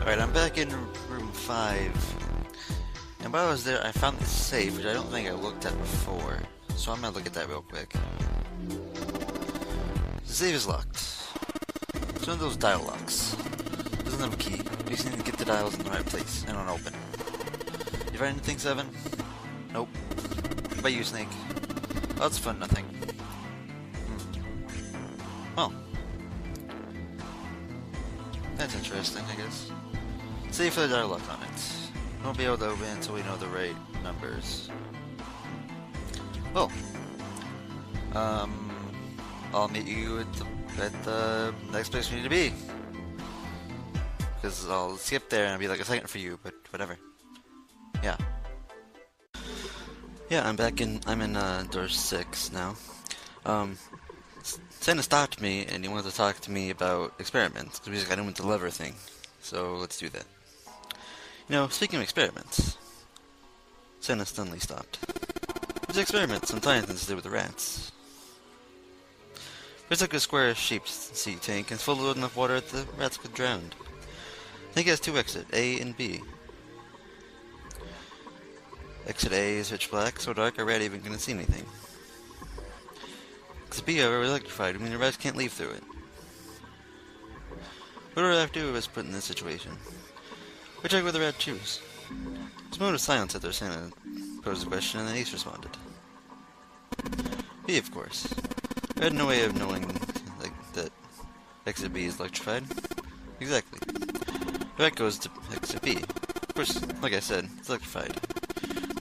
Alright, I'm back in room 5. And while I was there, I found this safe, which I don't think I looked at before. So I'm gonna look at that real quick. The safe is locked. It's one of those dial locks. Doesn't have a key. You just need to get the dials in the right place and on open. You find anything, 7? Nope. What about you, Snake? Oh, that's fun, nothing. Well. That's interesting, I guess. Safe for the dial lock on it. Won't be able to open it until we know the right numbers. Well. I'll meet you at the next place we need to be. Because I'll skip there and it'll be like a second for you, but whatever. Yeah. Yeah, I'm in door 6 now. Santa stopped me and he wanted to talk to me about experiments, because I didn't want the lever thing. So let's do that. You know, speaking of experiments, Santa suddenly stopped. There's experiments some scientists did with the rats. There's like a square shaped sea tank and it's full of enough water that the rats could drown. I think it has 2 exits, A and B. Exit A is pitch black, so dark a rat even couldn't see anything. Exit B, however, is electrified, I mean the rats can't leave through it. What do I have to do if it's put in this situation? Which egg would the rat choose? There's a moment of silence after Santa posed the question, and then Ace responded. B, of course. I had no way of knowing that exit B is electrified. Exactly. The rat goes to exit B. Of course, like I said, it's electrified.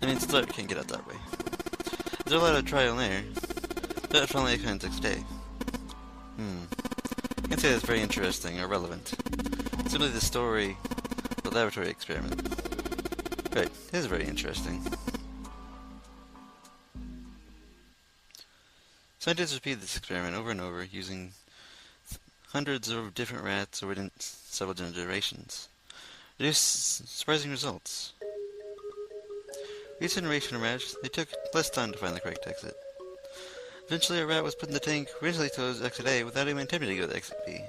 That means the rat can't get out that way. There's a lot of trial and error. The rat finally finds exit A. I can't say that's very interesting or relevant. It's simply the story of the laboratory experiment. Right, it is very interesting. Scientists repeated this experiment over and over, using hundreds of different rats over several generations. Produced surprising results. For each generation of rats, they took less time to find the correct exit. Eventually, a rat was put in the tank originally towards exit A without even attempting to go to exit B.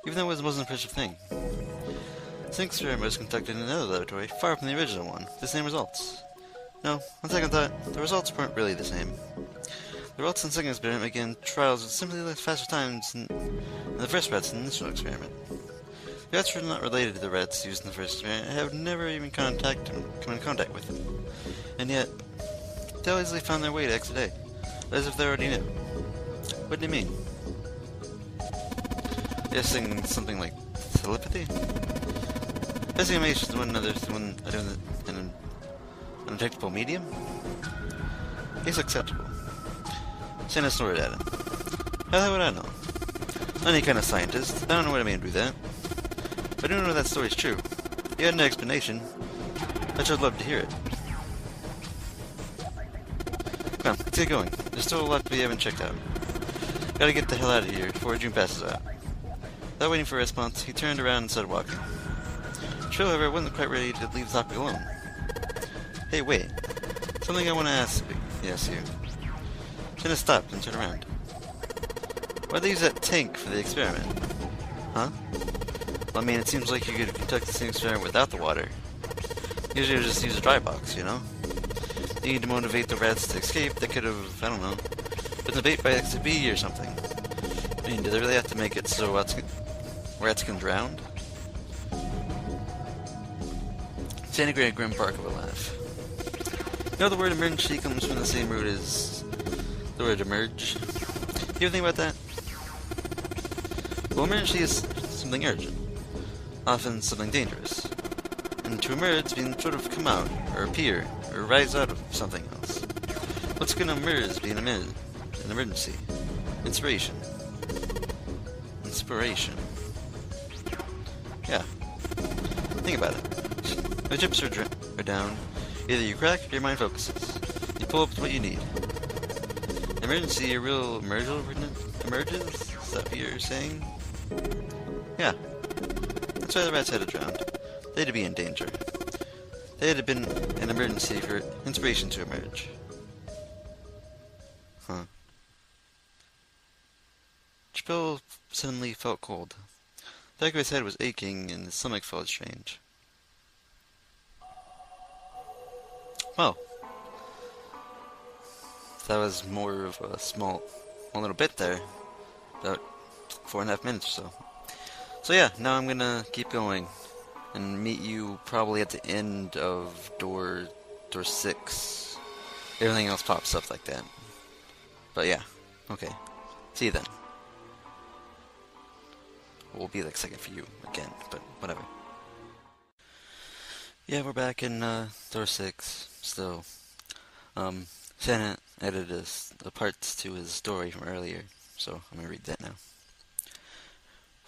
Even though it was the most impressive thing. The same experiment was conducted in another laboratory, far from the original one, with the same results. No, on second thought, the results weren't really the same. The rats in the second experiment began trials with simply faster times than the first rats in the initial experiment. The rats were not related to the rats used in the first experiment and have never even come in contact with them. And yet, they easily found their way to exit A, as if they already knew. What do you mean? Guessing something like telepathy? Passing information to one another in an undetectable medium? It's acceptable. Santa snorted at him. How would I know? Not any kind of scientist. I don't know what I mean by that. But I do know that story's true. You had an explanation. I sure would love to hear it. Come on, let's get going. There's still a lot we haven't checked out. Gotta get the hell out of here before June passes out. Without waiting for a response, he turned around and started walking. Trill, however, wasn't quite ready to leave the topic alone. Hey, wait. Something I want to ask you. Santa stopped and turned around. Why'd they use that tank for the experiment? Huh? Well, I mean, it seems like you could conduct the same experiment without the water. Usually you just use a dry box, you know? You need to motivate the rats to escape. They could have, I don't know, put the bait by exit B or something. I mean, do they really have to make it so rats can drown? Santa gave a grim bark of a laugh. You know, the word emergency comes from the same root as the word emerge. Do you ever think about that? Well, emergency is something urgent, often something dangerous. And to emerge means sort of come out, or appear, or rise out of something else. What's gonna emerge being an emergency? Inspiration. Yeah. Think about it. When chips are down, either you crack or your mind focuses. You pull up what you need. Emergency, a real emerges? Is that what you're saying? Yeah. That's why the rats had to drown. They had to be in danger. They had been an emergency for inspiration to emerge. Huh. Bill suddenly felt cold. The back of his head was aching and his stomach felt strange. Well, that was more of a little bit there. About 4.5 minutes or so. So yeah, now I'm gonna keep going and meet you probably at the end of door 6. Everything else pops up like that. But yeah, okay. See you then. We'll be like second for you again, but whatever. Yeah, we're back in door 6 still. Santa added the parts to his story from earlier, so I'm gonna read that now.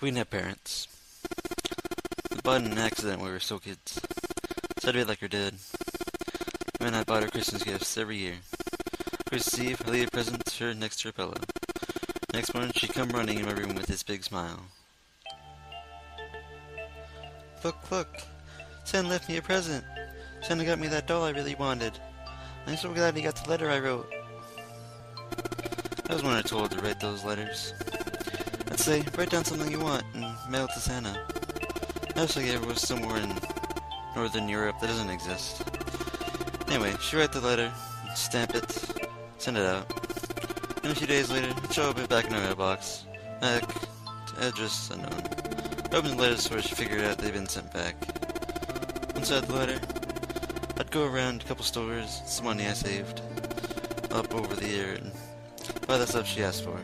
We didn't have parents. We bought in an accident when we were still kids. Said we like her dead. My and I bought her Christmas gifts every year. Christmas Eve, I laid a present to her next to her pillow. Next morning, she'd come running in my room with this big smile. Look, look! Santa left me a present! Santa got me that doll I really wanted. I'm so glad he got the letter I wrote. I was when I told her to write those letters. I'd say, write down something you want and mail it to Santa. I also gave her was somewhere in Northern Europe that doesn't exist. Anyway, she write the letter, stamp it, send it out. And a few days later, I'd show it back in her mailbox. Back to address unknown. I opened the letters where she figured out they'd been sent back. Once I had the letter, I'd go around a couple stores, some money I saved, up over the year, and buy the stuff she asked for.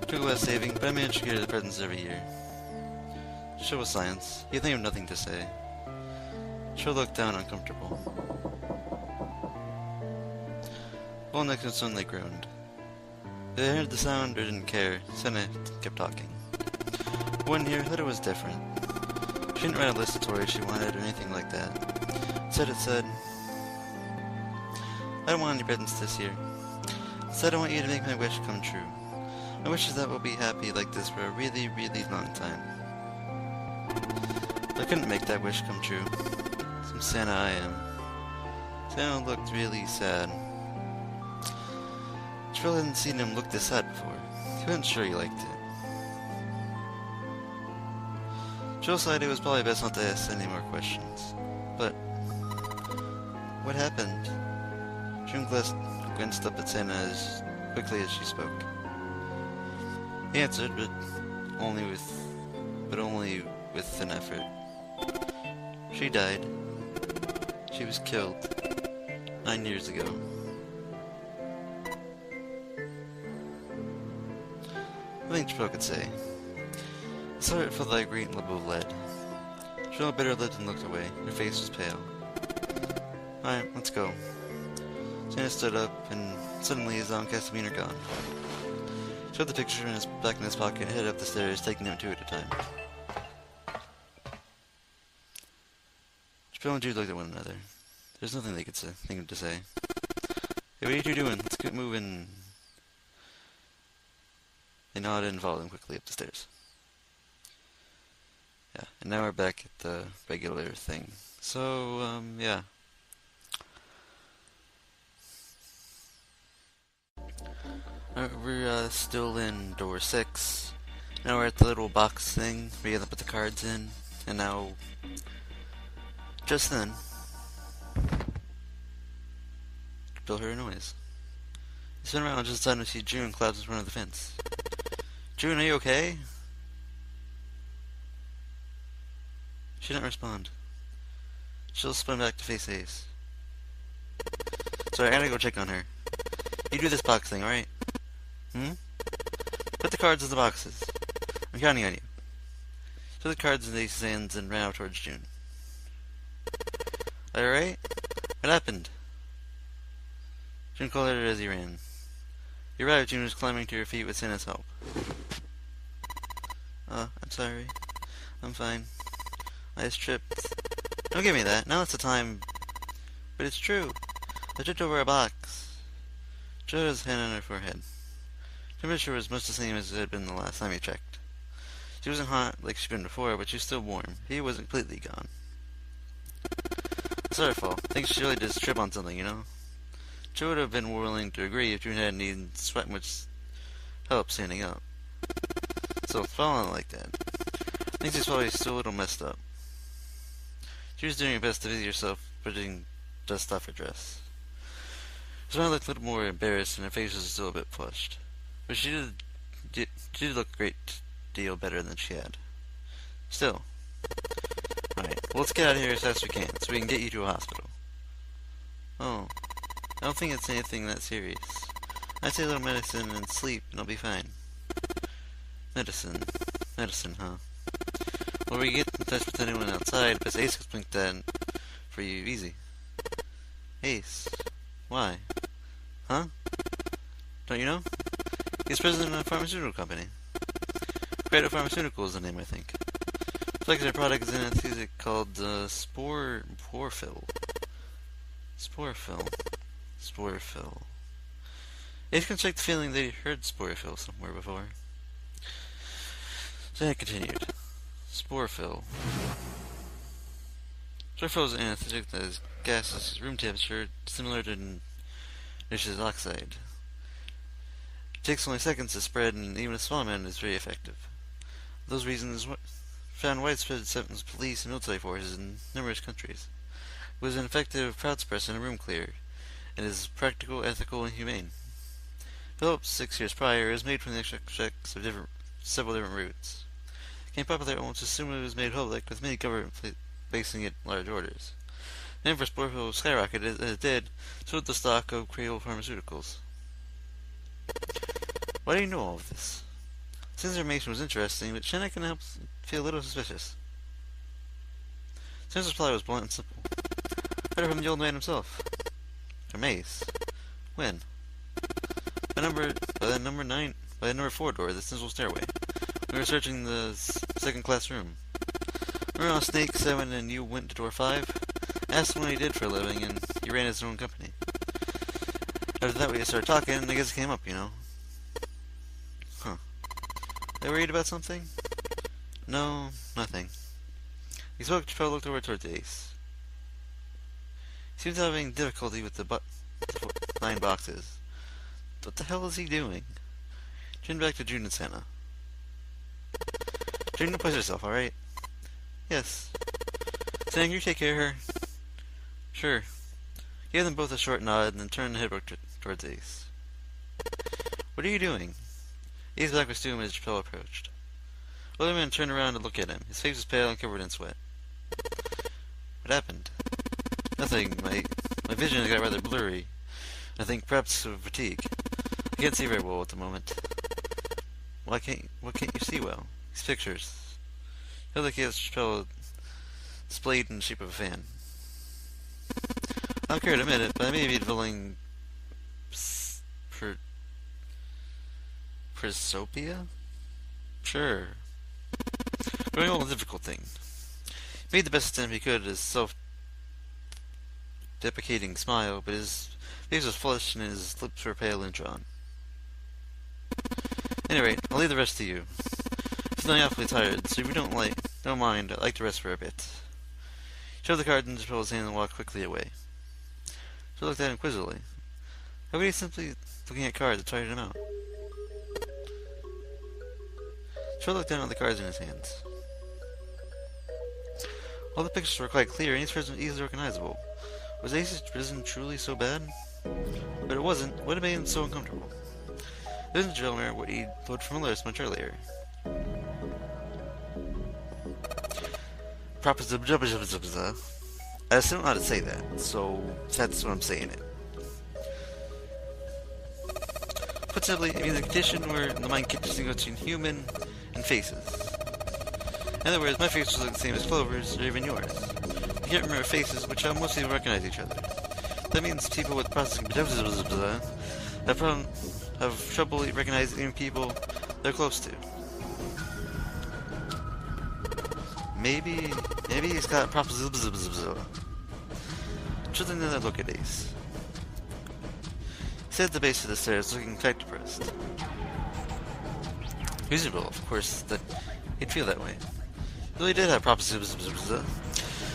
Took a lot of saving, but I managed to get her the presents every year. She'll was science. You'd think of nothing to say. She'll look down uncomfortable. All next to suddenly groaned. If I heard the sound or didn't care, Santa kept talking. One year, Lydia was different. She didn't write a list of toys she wanted or anything like that. Instead it said, I don't want any presents this year. Instead I want you to make my wish come true. My wish is that we'll be happy like this for a really, really long time. But I couldn't make that wish come true. Some Santa I am. Santa looked really sad. Jill hadn't seen him look this sad before. He wasn't sure he liked it. Jill decided it was probably best not to ask any more questions. But what happened? June glanced up at Santa as quickly as she spoke. He answered, but only with an effort. She died. She was killed 9 years ago. Nothing Jill could say. His heart felt like a great lump of lead. Jill bit her lips and looked away. Her face was pale. Alright, let's go. Santa stood up, and suddenly his downcast demeanor gone. He shoved the picture back in his pocket and headed up the stairs, taking them two at a time. Jill and Jude looked at one another. There's nothing they could think to say. Hey, what are you two doing? Let's get moving. They nodded and followed him quickly up the stairs. Yeah, and now we're back at the regular thing. So, yeah. We're still in door 6. Now we're at the little box thing where you have to put the cards in. And now, just then, Bill heard a noise. He spun around just in time to see June collapse in front of the fence. June, are you okay? She didn't respond. She'll spin back to face Ace. Sorry, I gotta go check on her. You do this box thing, alright? Put the cards in the boxes. I'm counting on you. Put the cards in Ace's hands and ran out towards June. Alright? What happened? June called her as he ran. You're right, June was climbing to her feet with Santa's help. I'm sorry. I'm fine. I just tripped. Don't give me that. Now it's the time. But it's true. I tripped over a box. Jill had his hand on her forehead. Temperature was much the same as it had been the last time he checked. She wasn't hot like she'd been before, but she was still warm. He wasn't completely gone. It's her fault. I think she really did trip on something, you know? Jill would have been willing to agree if June hadn't needed sweat much help standing up. So falling like that. Thinks he's probably still a little messed up. She was doing her best to busy herself putting dust off her dress. Her smile looked a little more embarrassed and her face was still a bit flushed. But she did look a great deal better than she had. Still. Alright, well, let's get out of here as fast as we can so we can get you to a hospital. Oh, I don't think it's anything that serious. I'd say a little medicine and sleep and I'll be fine. Medicine, huh? Well, we get in touch with anyone outside, but Ace could blink that for you easy. Ace? Why? Huh? Don't you know? He's president of a pharmaceutical company. Credo Pharmaceutical is the name, I think. It's like their product is an anesthetic called Sporfill. Sporfill. Ace can check the feeling that he heard Sporfill somewhere before. So I continued. Sporfill. Sporfill is an anesthetic that is gases room temperature, similar to nitrous oxide. It takes only seconds to spread, and even a small amount is very effective. For those reasons, found widespread acceptance of police and military forces in numerous countries. It was an effective crowd suppressor and a room clearer, and is practical, ethical, and humane. Developed 6 years prior, it was made from the extracts of several different roots. It became popular almost as soon as it was made public, with many governments placing it in large orders. The name for Sporfill skyrocketed as it did, so did the stock of Credo Pharmaceuticals. Why do you know all of this? This information was interesting, but Shanna can help feel a little suspicious. Sam's reply was blunt and simple. Heard it from the old man himself. From Ace. When? By the number 4 door of the central stairway. We were searching the second class room. Remember how Snake 7 and you went to door 5? Asked him what he did for a living, and he ran his own company. After that, we just started talking, and I guess it came up, you know. Huh. Are you worried about something? No, nothing. He spoke, Chappelle looked over towards Ace. He seems to be having difficulty with the 9 boxes. What the hell is he doing? Turn back to June and Santa. June, don't push yourself, alright? Yes. Sam, you take care of her. Sure. He gave them both a short nod and then turned the head towards Ace. What are you doing? Ace back was to him as Chappelle approached. The other man turned around to look at him. His face was pale and covered in sweat. What happened? Nothing. My vision has got rather blurry. I think perhaps of fatigue. I can't see very well at the moment. What can't you see well? These pictures. It felt like he has Chappelle displayed in the shape of a fan. I don't care to admit it, but I may be developing presopia? Sure. Going on with a difficult thing. He made the best attempt he could at his self-deprecating smile, but his face was flushed and his lips were pale and drawn. Anyway, I'll leave the rest to you. I'm feeling awfully tired, so if you don't mind, I'd like to rest for a bit. He shoved the card into Chappelle's hand and walked quickly away. She looked at him quizzically. How could he simply looking at cards that tired him out? Chappelle looked down at the cards in his hands. All the pictures were quite clear, and each person was easily recognizable. Was Ace's prison truly so bad? But it wasn't. What had made him so uncomfortable? It wasn't Drillmer what he'd looked from a list much earlier. I still don't know how to say that, so that's what I'm saying it. Put simply, it means a condition where the mind can't distinguish between human and faces. In other words, my face was like the same as Clover's, or even yours. You can't remember faces, which how most people recognize each other. That means people with processing have trouble recognizing people they're close to. Maybe he's got Something that I look at Ace. He sat at the base of the stairs, looking quite depressed. Reasonable, of course, that he'd feel that way. He really did have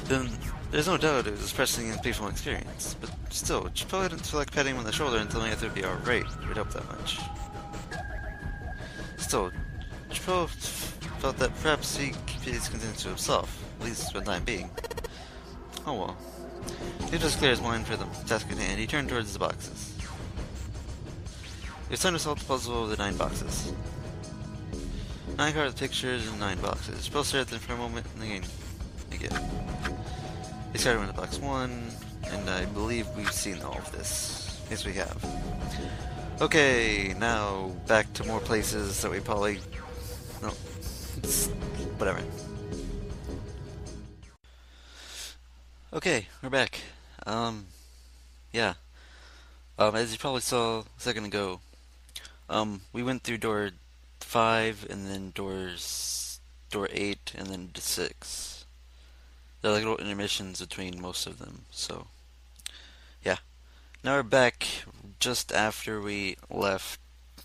then there's no doubt it was expressing his painful experience. But still, Chappelle didn't feel like patting him on the shoulder and telling him it would be alright. It would help that much. Still, Chappelle felt that perhaps he could he's content to himself, at least for the time being. Oh well. He just cleared his mind for the task at hand. He turned towards the boxes. It's time to solve the puzzle of the 9 boxes. 9 cards, pictures, and 9 boxes. Both stare at them for a moment, and again. They started with box 1, and I believe we've seen all of this. Yes, we have. Okay, now back to more places that we probably... No, it's... whatever. Okay, we're back. Yeah. As you probably saw a second ago, we went through door 5, and then door 8, and then to 6. There are like little intermissions between most of them, so yeah. Now we're back just after we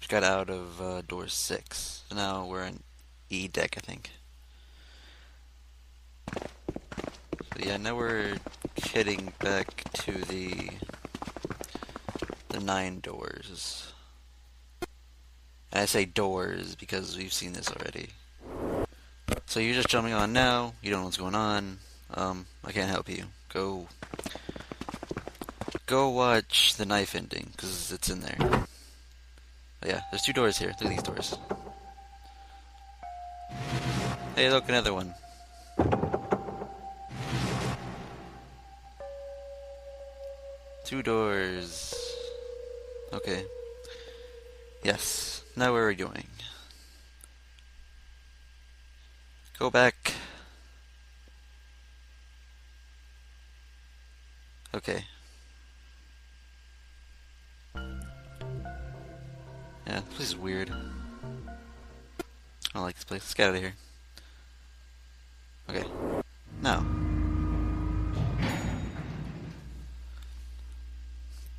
got out of door 6. So now we're in E deck, I think. So yeah, now we're heading back to the 9 doors. And I say doors because we've seen this already. So you're just jumping on now, you don't know what's going on. I can't help you. Go watch the knife ending, because it's in there. But yeah, there's 2 doors here. Look at these doors. Hey, look, another one. Two doors. Okay. Yes. Now where are we going? Go back. Okay. Yeah, this place is weird. I don't like this place. Let's get out of here. Okay. Now.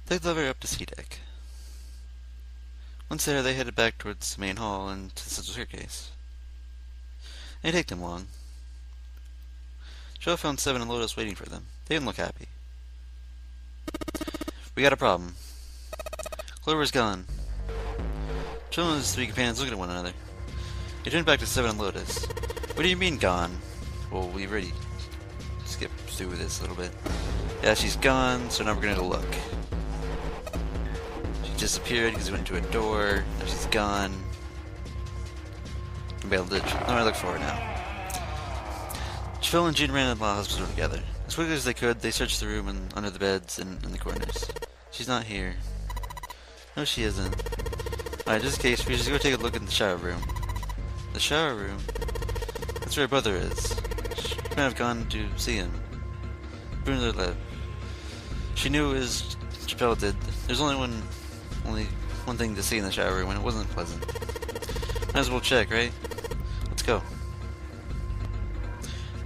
Take the elevator up to C deck. Once there, they headed back towards the main hall and to the central staircase. It didn't take them long. Joe found Seven and Lotus waiting for them. They didn't look happy. We got a problem. Clover's gone. Joe and his 3 companions looked at one another. They turned back to Seven and Lotus. What do you mean, gone? Well, we already skipped through this a little bit. Yeah, she's gone, so now we're gonna go look. She disappeared because we went to a door. Now she's gone. I'm gonna look for her now. Phil and Jean ran to the hospital together. As quickly as they could, they searched the room and under the beds and in the corners. She's not here. No, she isn't. Alright, just in case, we should go take a look in the shower room. The shower room? That's where her brother is. She might have gone to see him. Bruno left. She knew as Chappelle did. There's only one thing to see in the shower room, and it wasn't pleasant. Might as well check, right? Let's go.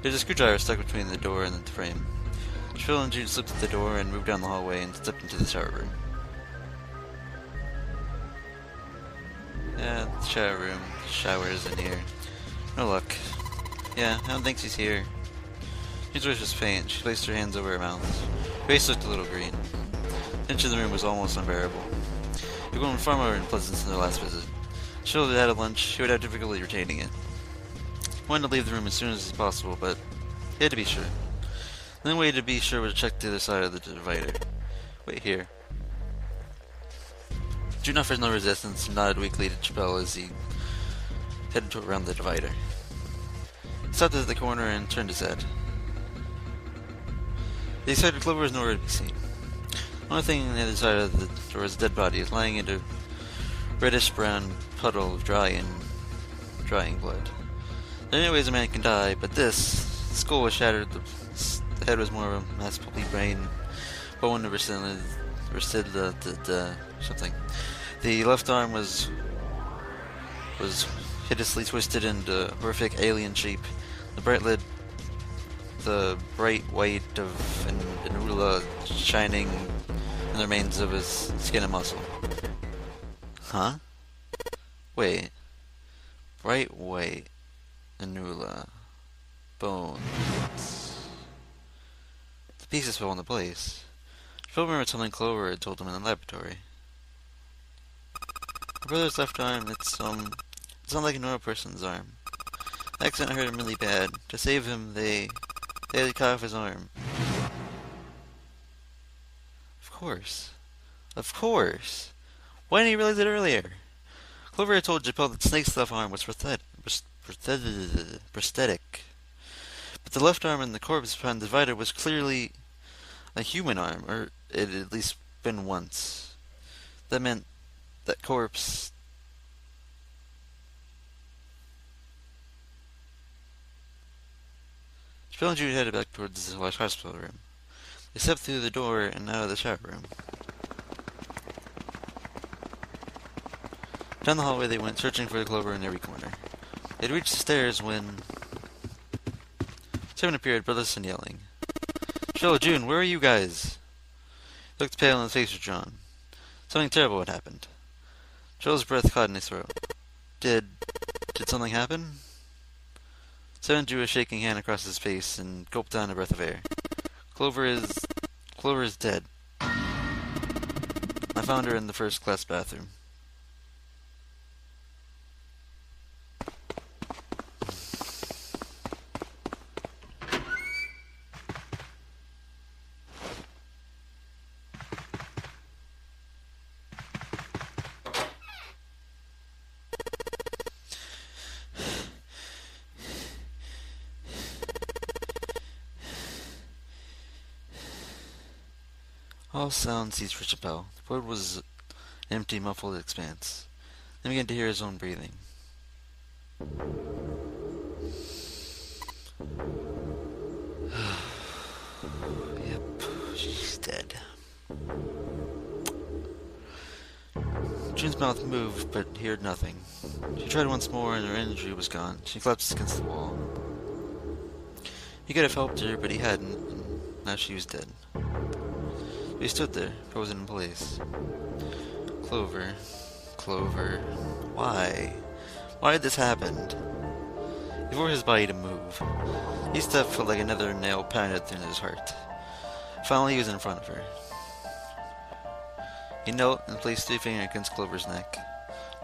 There's a screwdriver stuck between the door and the frame. Phil and Jude slipped at the door and moved down the hallway and stepped into the shower room. Yeah, the shower room. The shower's in here. No luck. Yeah, I don't think she's here. Jude's voice was faint. She placed her hands over her mouth. Her face looked a little green. The tension in the room was almost unbearable. It had grown far more unpleasant since their last visit. Phil had had a lunch. He would have difficulty retaining it. He wanted to leave the room as soon as possible, but he had to be sure. The only way to be sure was to check the other side of the divider. Wait here. Jude offered no resistance and nodded weakly to Chappelle as he headed around the divider. He stopped at the corner and turned his head. They decided Clover was nowhere to be seen. The only thing on the other side of the door was a dead body lying in a reddish-brown puddle of drying blood. There are many ways a man can die, but the skull was shattered, the head was more of a mass pulpy brain, bone something. The left arm was hideously twisted into horrific alien shape. The bright white of Anula shining in the remains of his skin and muscle. Huh? Wait. Bright white Anula bones. The pieces fell into place. Phil remembered something Clover had told him in the laboratory. Her brother's left arm, it's not like a normal person's arm. The accident hurt him really bad. To save him, they had to cut off his arm. Of course. Of course. Why didn't he realize it earlier? Clover had told Japel that Snake's left arm was prosthetic. But the left arm in the corpse behind the divider was clearly a human arm, or it had at least been once. That meant that corpse... Japel and Jude headed back towards the hospital room. They stepped through the door and out of the shower room. Down the hallway they went, searching for Clover in every corner. They'd reached the stairs when... Seven appeared, breathless and yelling. Jill, June, where are you guys? He looked pale and his face was drawn. Something terrible had happened. Jill's breath caught in his throat. Did something happen? Seven drew a shaking hand across his face and gulped down a breath of air. Clover is dead. I found her in the first-class bathroom. All sound ceased for Chappelle. The void was an empty, muffled expanse. Then began to hear his own breathing. Yep, she's dead. June's mouth moved, but he heard nothing. She tried once more, and her energy was gone. She collapsed against the wall. He could have helped her, but he hadn't, and now she was dead. He stood there, frozen in place. Clover. Why? Why had this happened? He forced his body to move. Each step felt like another nail pounded through his heart. Finally, he was in front of her. He knelt and placed 3 fingers against Clover's neck.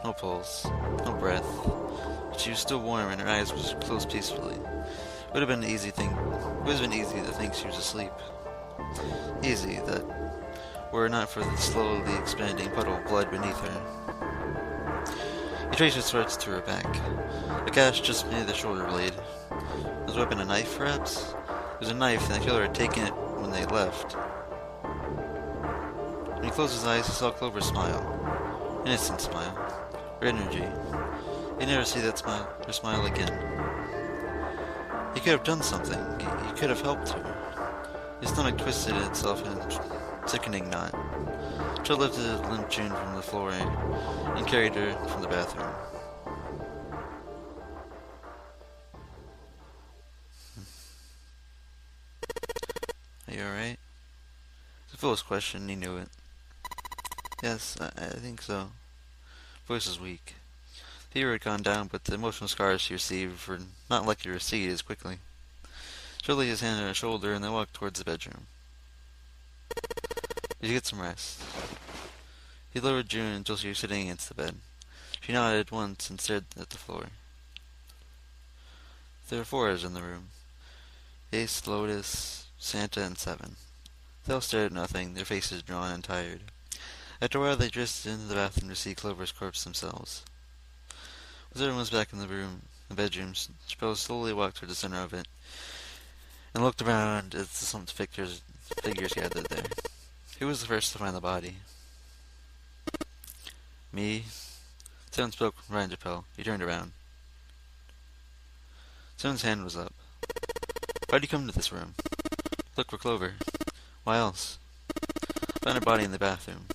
No pulse, no breath. But she was still warm and her eyes were closed peacefully. It would have been easy to think she was asleep. Easy, that were it not for the slowly expanding puddle of blood beneath her. He traced his swords to her back, a gash just beneath the shoulder blade. Was the weapon a knife, perhaps? It was a knife, and the killer had taken it when they left. When he closed his eyes, he saw Clover smile. Innocent smile. Her energy. He'd never see her smile again. He could have done something. He could have helped her. His stomach twisted itself in a sickening knot. Joe lifted limp June from the floor and carried her from the bathroom. Are you alright? It's a foolish question, he knew it. Yes, I think so. Voice was weak. Fever had gone down, but the emotional scars she received were not likely to recede as quickly. Joe laid his hand on her shoulder and they walked towards the bedroom. Did you get some rest? He lowered June until she was sitting against the bed. She nodded once and stared at the floor. There were 4 in the room. Ace, Lotus, Santa, and 7. They all stared at nothing, their faces drawn and tired. After a while they drifted into the bathroom to see Clover's corpse themselves. As everyone was back in the bedroom, Chappelle slowly walked toward the center of it and looked around as some figures gathered there. Who was the first to find the body? Me. Seven spoke from Ryan Chappelle. He turned around. Seven's hand was up. Why'd you come to this room? Look for Clover. Why else? Found her body in the bathroom.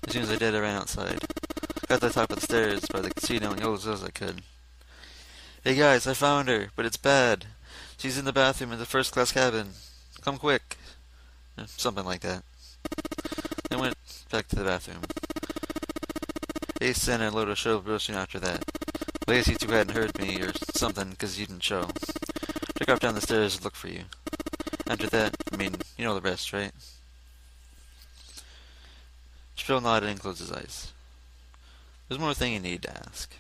As soon as I did, I ran outside. Got to the top of the stairs by the casino and yelled as loud as I could. Hey guys, I found her, but it's bad. She's in the bathroom in the first-class cabin. Come quick. Or something like that. I went back to the bathroom. Ace, Santa, and Loto showed up real soon after that. Well, I guess you two hadn't heard me or something because you didn't show. Took off down the stairs to look for you. After that, you know the rest, right? Chappelle nodded and closed his eyes. There's one more thing you need to ask.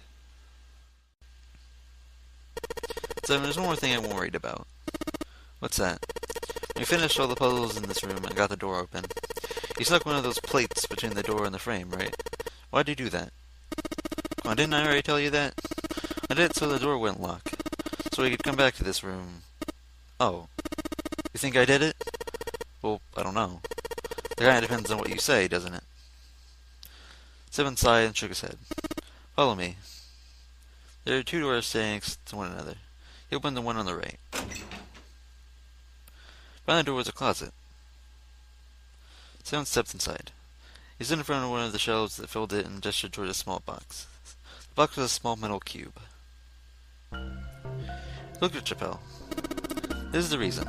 So there's one more thing I'm worried about. What's that? When we finished all the puzzles in this room and got the door open, you stuck one of those plates between the door and the frame, right? Why'd you do that? Come on, didn't I already tell you that? I did it so the door wouldn't lock. So we could come back to this room. Oh. You think I did it? Well, I don't know. It kinda depends on what you say, doesn't it? Seven sighed and shook his head. Follow me. There are two doors standing next to one another. He opened the one on the right. Behind the door was a closet. Seven stepped inside. He stood in front of one of the shelves that filled it and gestured toward a small box. The box was a small metal cube. He looked at Chappelle. This is the reason.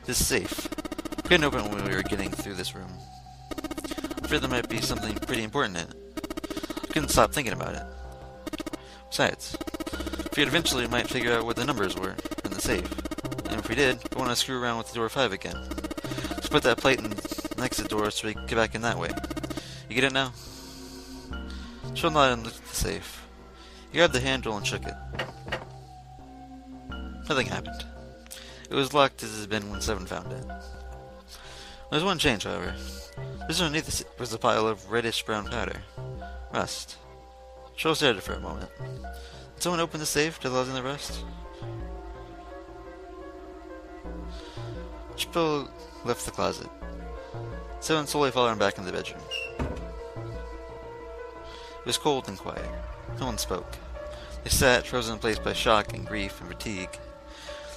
This safe. We couldn't open it when we were getting through this room. I feared there might be something pretty important in it. I couldn't stop thinking about it. Besides, figured eventually we might figure out what the numbers were in the safe. And if we did, I want to screw around with door 5 again. Just put that plate in the exit door so we can get back in that way. You get it now? Chill nodded and looked at the safe. He grabbed the handle and shook it. Nothing happened. It was locked as it had been when Seven found it. There was one change, however. Just underneath the safe was a pile of reddish-brown powder. Rust. Chill stared at it for a moment. Did someone open the safe to let in the rust? Chill left the closet. Seven slowly followed him back in the bedroom. It was cold and quiet. No one spoke. They sat, frozen in place by shock and grief and fatigue.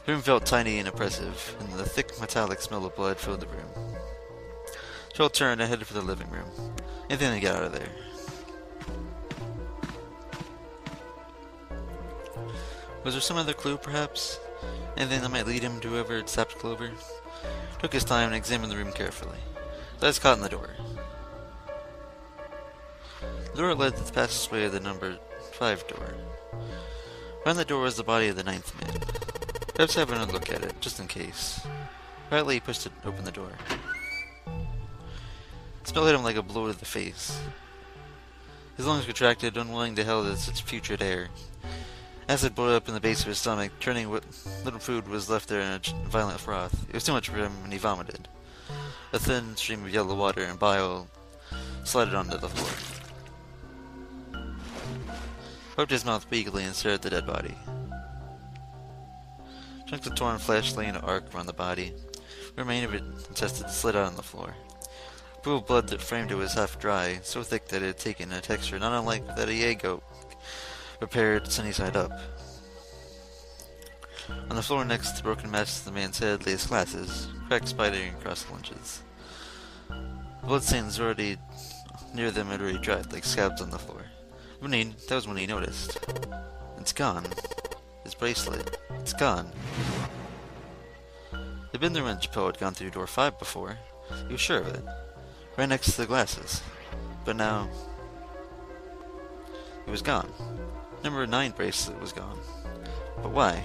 The room felt tiny and oppressive, and the thick metallic smell of blood filled the room. Joel turned and headed for the living room. Anything to get out of there. Was there some other clue, perhaps? Anything that might lead him to whoever had sapped Clover? He took his time and examined the room carefully. His eyes caught in the door. The door led to the passageway of the number 5 door. Behind the door was the body of the 9th man. Perhaps have another look at it, just in case. Quietly he pushed open the door. The smell hit him like a blow to the face. His lungs contracted, unwilling to held its putrid air. Acid boiled up in the base of his stomach, turning what little food was left there in a violent froth. It was too much for him, and he vomited. A thin stream of yellow water and bile slided onto the floor. He wiped his mouth weakly and stared at the dead body. Chunks of torn flesh lay in an arc around the body. The remainder of it intestine slid out on the floor. A pool of blood that framed it was half dry, so thick that it had taken a texture not unlike that a Jaeger prepared sunny side up. On the floor next to the broken match to the man's head lay his glasses, cracked spidering across the lenses. The bloodstains already near them had already dried like scabs on the floor. That was when he noticed. It's gone. His bracelet. It's gone. They'd been there when Chappelle had gone through door 5 before. He was sure of it. Right next to the glasses. But now it was gone. Number 9 bracelet was gone. But why?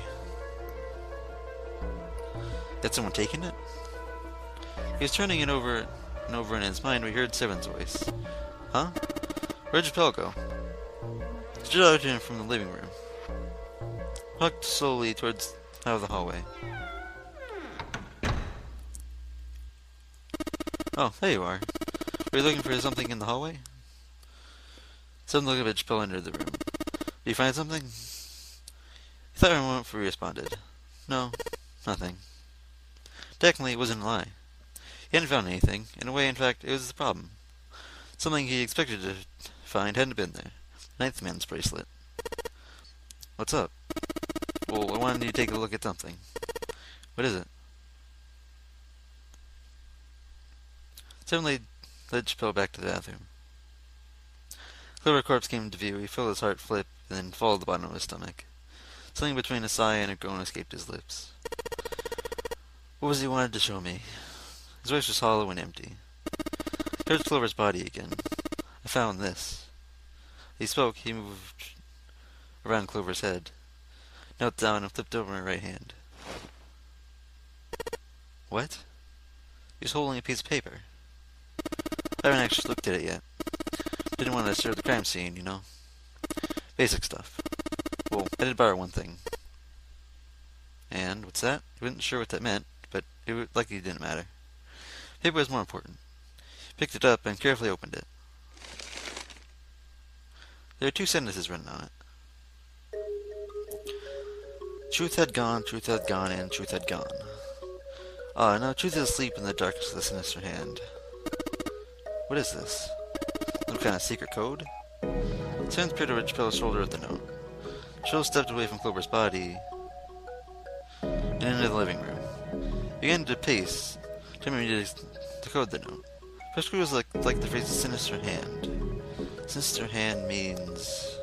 Had someone taken it? He was turning it over and over in his mind when he heard Seven's voice. Huh? Where'd Chappelle go? He stood out to him from the living room. Walked slowly towards out of the hallway. Oh, there you are. Were you looking for something in the hallway? Seven looked up at Chappelle and entered the room. Did you find something? He thought for a moment before he responded. No, nothing. Technically, it wasn't a lie. He hadn't found anything. In a way, in fact, it was the problem. Something he expected to find hadn't been there. The 9th man's bracelet. What's up? Well, I wanted you to take a look at something. What is it? Seven led Chappelle back to the bathroom. Clover corpse came into view. He felt his heart flip and then fall to the bottom of his stomach. Something between a sigh and a groan escaped his lips. What was he wanted to show me? His voice was hollow and empty. He touched Clover's body again. I found this. He spoke. He moved around Clover's head, knelt down and flipped over my right hand. What? He was holding a piece of paper. I haven't actually looked at it yet. Didn't want to disturb the crime scene, you know. Basic stuff. Well, I did borrow one thing. And what's that? He wasn't sure what that meant, but it likely didn't matter. Paper was more important. He picked it up and carefully opened it. There are two sentences written on it. Truth had gone, and truth had gone. Ah, now truth is asleep in the darkness of the sinister hand. What is this? Some kind of secret code? Sans peered over Chappelle's shoulder at the note. Chappelle stepped away from Clover's body and into the living room. He began to pace, determined to decode the note. First clue was like the phrase sinister hand. Sinister hand means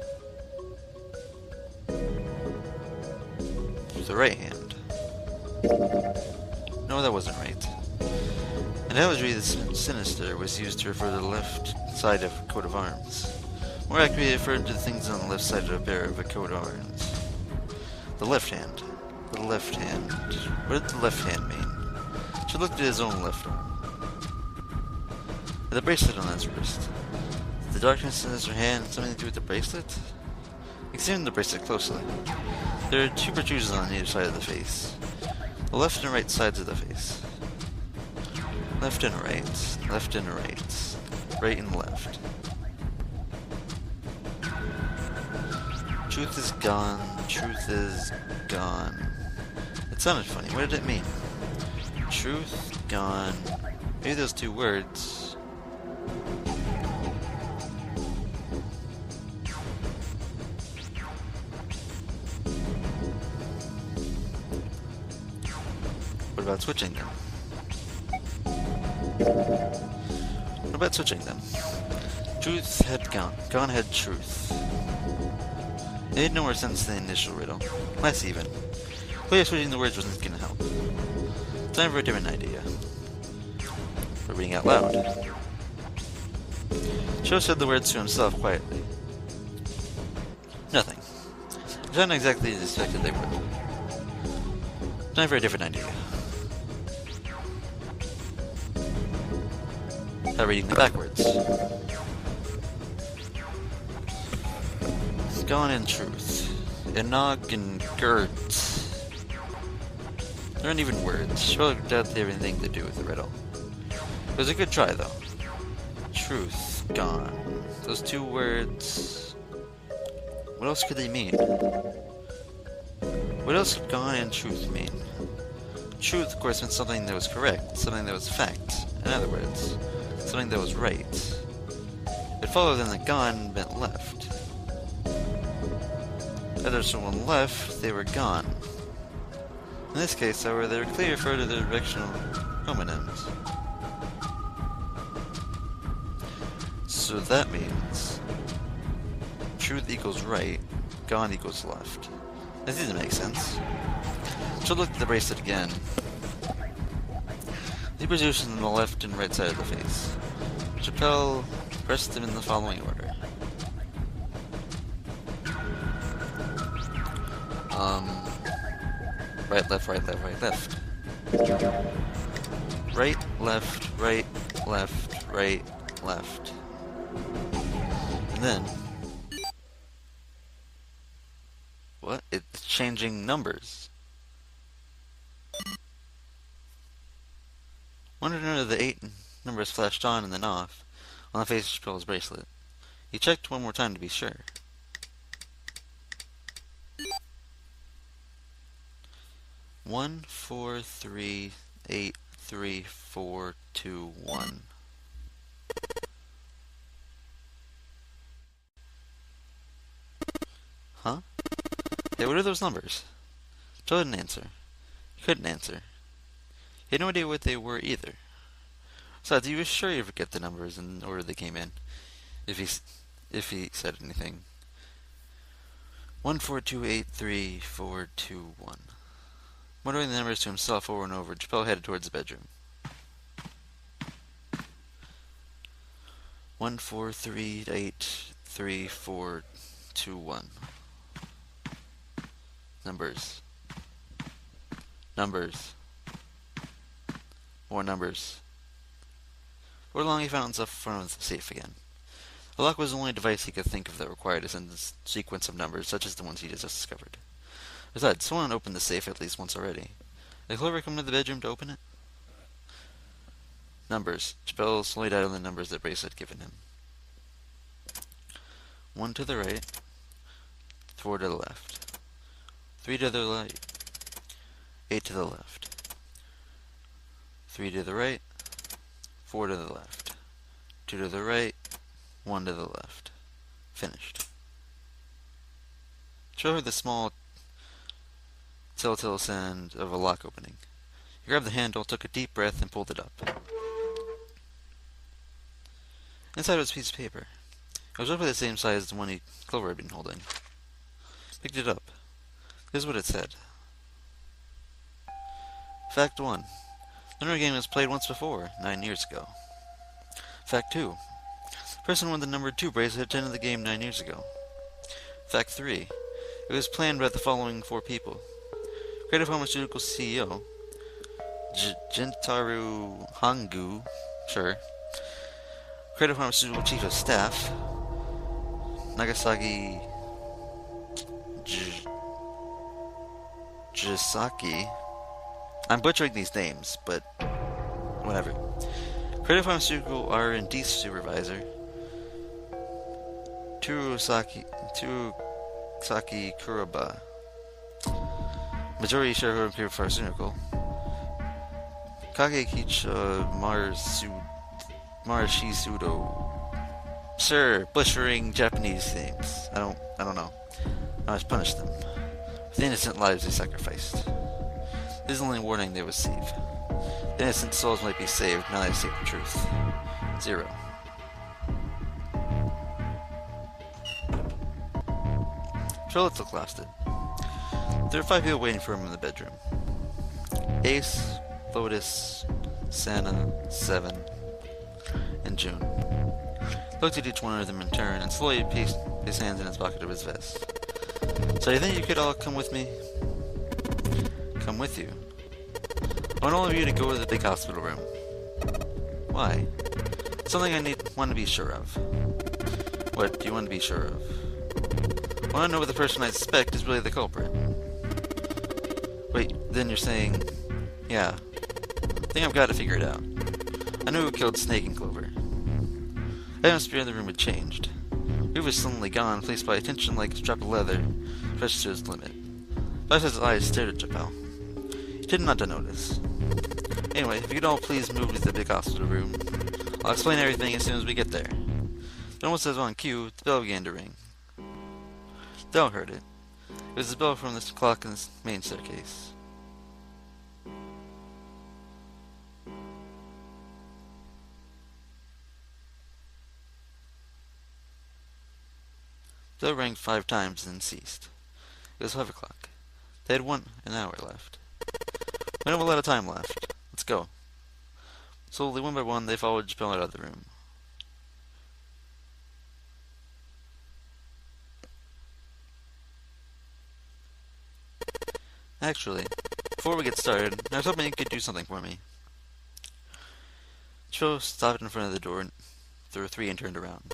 the right hand. No, that wasn't right. And that was really the sinister was used to refer to the left side of a coat of arms. More accurately, it referred to the things on the left side of a pair of a coat of arms. The left hand. The left hand. What did the left hand mean? She looked at his own left arm. The bracelet on his wrist. The darkness in his hand something to do with the bracelet? Examine the bracelet closely. There are two protrusions on either side of the face. The left and right sides of the face. Left and right. Left and right. Right and left. Truth is gone. Truth is gone. It sounded funny. What did it mean? Truth gone. Maybe those two words. What about switching them? What about switching them? Truth had gone. Gone had truth. It made no more sense than the initial riddle. Less even. Clearly switching the words wasn't going to help. Time for a different idea. For reading out loud. Cho said the words to himself quietly. Nothing. It sounded exactly as expected they would. Time for a different idea. By reading them backwards. Gone in truth. Enog and Gert. There aren't even words. Surely doubt they have anything to do with the riddle. It was a good try, though. Truth. Gone. Those two words... What else could they mean? What else could gone and truth mean? Truth, of course, meant something that was correct, something that was fact. In other words, something that was right. It followed then that gone meant left. If there's someone left, they were gone. In this case, however, they were clearly referred to the directional homonyms. So that means truth equals right, gone equals left. This doesn't make sense. So look at the bracelet again. The positions on the left and right side of the face. Chappelle pressed them in the following order. Right, left, right, left, right, left. Right, left, right, left, right, left. And then... What? It's changing numbers. Wondered under the 8 numbers flashed on and then off on the face of Chappelle's bracelet. He checked one more time to be sure. One, 4, 3, 8, 3, 4, 2, 1. Huh? Hey, what are those numbers? Joe didn't answer. He couldn't answer. He had no idea what they were either. Besides, he was sure he'd forget the numbers in order they came in, if he said anything. 1, 4, 2, 8, 3, 4, 2, 1. Muttering the numbers to himself over and over, Chappelle headed towards the bedroom. 1, 4, 3, 8, 3, 4, 2, 1. Numbers. Numbers. More numbers. Before long, he found himself in front of the safe again. The lock was the only device he could think of that required a sequence of numbers, such as the ones he had just discovered. Besides, someone opened the safe at least once already. Did Clover come to the bedroom to open it? Numbers. Chappelle slowly dialed the numbers that Brace had given him. 1 to the right, 4 to the left, 3 to the right, 8 to the left, 3 to the right, 4 to the left, 2 to the right, 1 to the left. Finished. Chappelle heard the small telltale sound of a lock opening. He grabbed the handle, took a deep breath, and pulled it up. Inside was a piece of paper. It was roughly the same size as the one Clover had been holding. Picked it up. This is what it said. Fact 1. The number game was played once before, 9 years ago. Fact 2. The person with the number 2 bracelet attended the game 9 years ago. Fact 3. It was planned by the following 4 people. Creative Pharmaceutical CEO, Jintaro Hangu, sure. Creative Pharmaceutical Chief of Staff, Nagasaki Jisaki. I'm butchering these names, but whatever. Creative Pharmaceutical R&D Supervisor, Turusaki Kuraba. Majority shareholder of Creative Pharmaceutical, Kagekicha Marashisudo. Sure, butchering Japanese names. I don't know. I must punish them. For the innocent lives they sacrificed. This is the only warning they receive. The innocent souls might be saved, now I state the truth. 0. Charlotte looked lasted. There were 5 people waiting for him in the bedroom. Ace, Lotus, Santa, Seven, and June. Looked at each one of them in turn and slowly placed his hands in his pocket of his vest. So you think you could all come with me? Come with you? I want all of you to go to the big hospital room. Why? Something I want to be sure of. What do you want to be sure of? I want to know if the person I suspect is really the culprit. Wait, then you're saying... Yeah. I think I've got to figure it out. I knew who killed Snake and Clover. The atmosphere in the room had changed. He was suddenly gone, placed by attention like a strap of leather, stretched to its limit. Flash's eyes stared at Chappelle. He did not to notice. Anyway, if you could all please move to the big hospital room, I'll explain everything as soon as we get there. Then almost as on cue, the bell began to ring. Dell heard it. It was the bell from the clock in the main staircase. The bell rang 5 times and then ceased. It was 5 o'clock. They had an hour left. We don't have a lot of time left. Let's go. Slowly, one by one, they followed Chappelle out of the room. Actually, before we get started, I was hoping you could do something for me. Chappelle stopped in front of the door, there were 3 and turned around.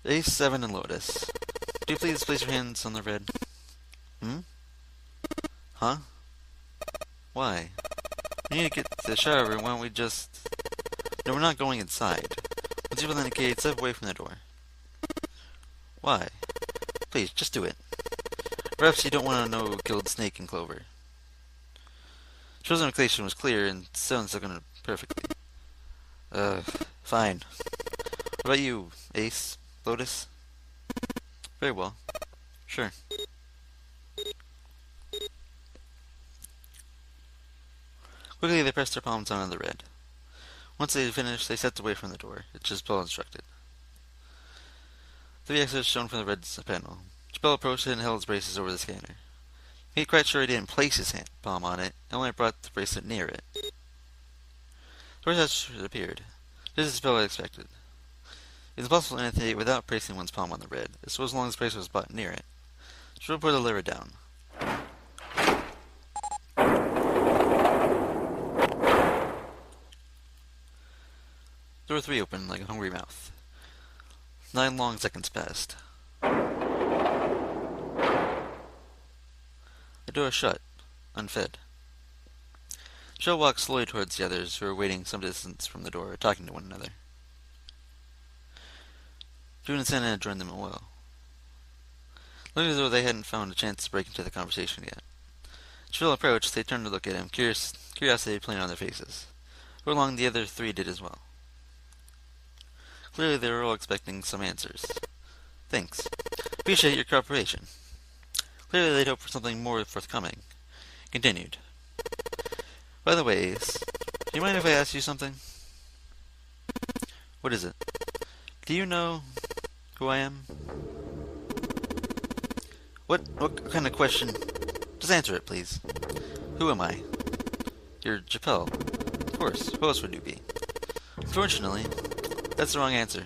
Ace, Seven, and Lotus. Do you please place your hands on the red? Huh? Why? We need to get to the shower room, why don't we just... No, we're not going inside. Once you've authenticated, step away from the door. Why? Please, just do it. Perhaps you don't want to know who killed Snake and Clover. Show's implication was clear, and sounds like it perfectly. Fine. What about you, Ace? Lotus? Very well. Sure. Quickly, they pressed their palms onto the red. Once they had finished, they stepped away from the door, just as Chappelle instructed. 3 exits shown from the red panel. Chappelle approached it and held his braces over the scanner. He made quite sure he didn't place his palm on it, and only brought the bracelet near it. The bracelet appeared. This is Chappelle had expected. It is possible to authenticate without placing one's palm on the red, so as long as the bracelet was brought near it. Chappelle put the lever down. Door 3 opened like a hungry mouth. 9 long seconds passed. door shut, unfed. Joe walked slowly towards the others, who were waiting some distance from the door, talking to one another. June and Santa had joined them at well. Looking as though they hadn't found a chance to break into the conversation yet. As Phil approached, they turned to look at him, curiosity playing on their faces. Before long, the other three did as well. Clearly, they were all expecting some answers. Thanks. Appreciate your cooperation. Clearly, they'd hoped for something more forthcoming. Continued. By the way, Ace, do you mind if I ask you something? What is it? Do you know who I am? What kind of question? Just answer it, please. Who am I? You're Chappelle. Of course, who else would you be? Unfortunately, that's the wrong answer.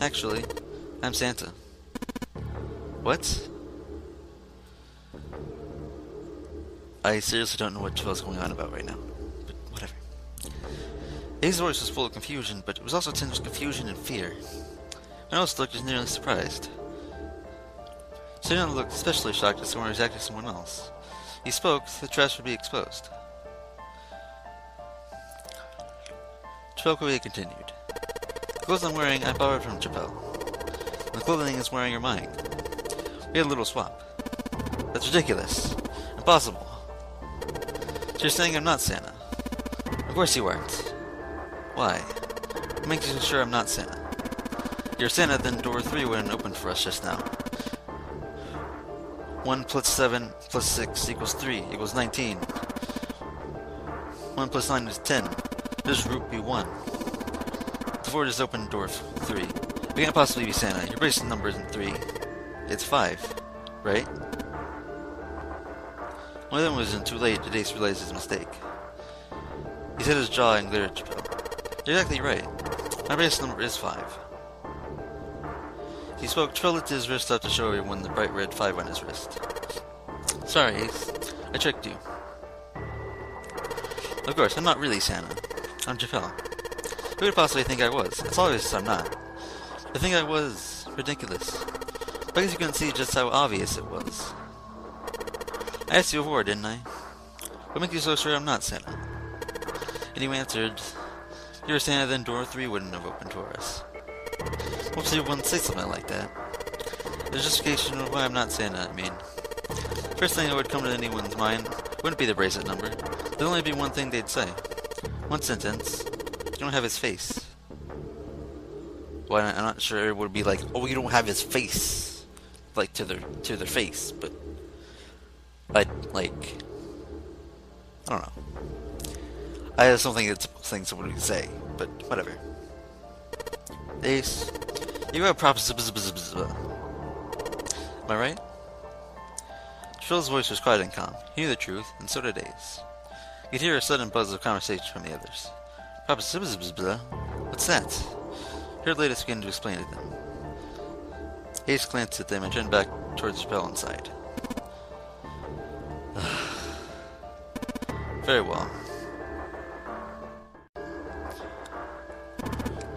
Actually, I'm Santa. What? I seriously don't know what Chappelle's going on about right now, but whatever. His voice was full of confusion, but it was also tinged with confusion and fear. No else looked as nearly surprised. Santa looked especially shocked that someone was acting someone else. He spoke, the trash would be exposed. Chappelle quickly continued. The clothes I'm wearing, I borrowed from Chappelle. And the clothing he's wearing are mine. We had a little swap. That's ridiculous. Impossible. So you're saying I'm not Santa? Of course you aren't. Why? What makes you so sure I'm not Santa? If you're Santa, then door 3 wouldn't open for us just now. 1 plus 7 plus 6 equals 3 equals 19. 1 plus 9 is 10. This root be 1. Before just opened door 3. We can't possibly be Santa. Your bracelet number isn't 3. It's 5. Right? One of them wasn't too late. Ace realized his mistake. He set his jaw and glared at Chappelle. You're exactly right. My bracelet number is 5. He spoke, Chappelle lifted his wrist up to show everyone the bright red 5 on his wrist. Sorry, Ace. I tricked you. Of course, I'm not really Santa. I'm Chappelle. Who would possibly think I was? It's obvious I'm not. I think I was ridiculous. But I guess you couldn't see just how obvious it was. I asked you before, didn't I? What makes you so sure I'm not Santa? And you answered, if you were Santa, then door 3 wouldn't have opened for us. Hopefully you wouldn't say something like that. The justification of why I'm not Santa, I mean. First thing that would come to anyone's mind wouldn't be the bracelet number. There'd only be one thing they'd say. One sentence. You don't have his face. Well, I'm not sure it would be like, oh, you don't have his face. Like, to their face, but... I don't know. I have something that's something someone would say, but whatever. Ace, you have props. Am I right? Trill's voice was quiet and calm. He knew the truth, and so did Ace. You could hear a sudden buzz of conversation from the others. Props. What's that? Heard latest began to explain to them. Ace glanced at them and turned back towards Chappelle and sighed. Very well.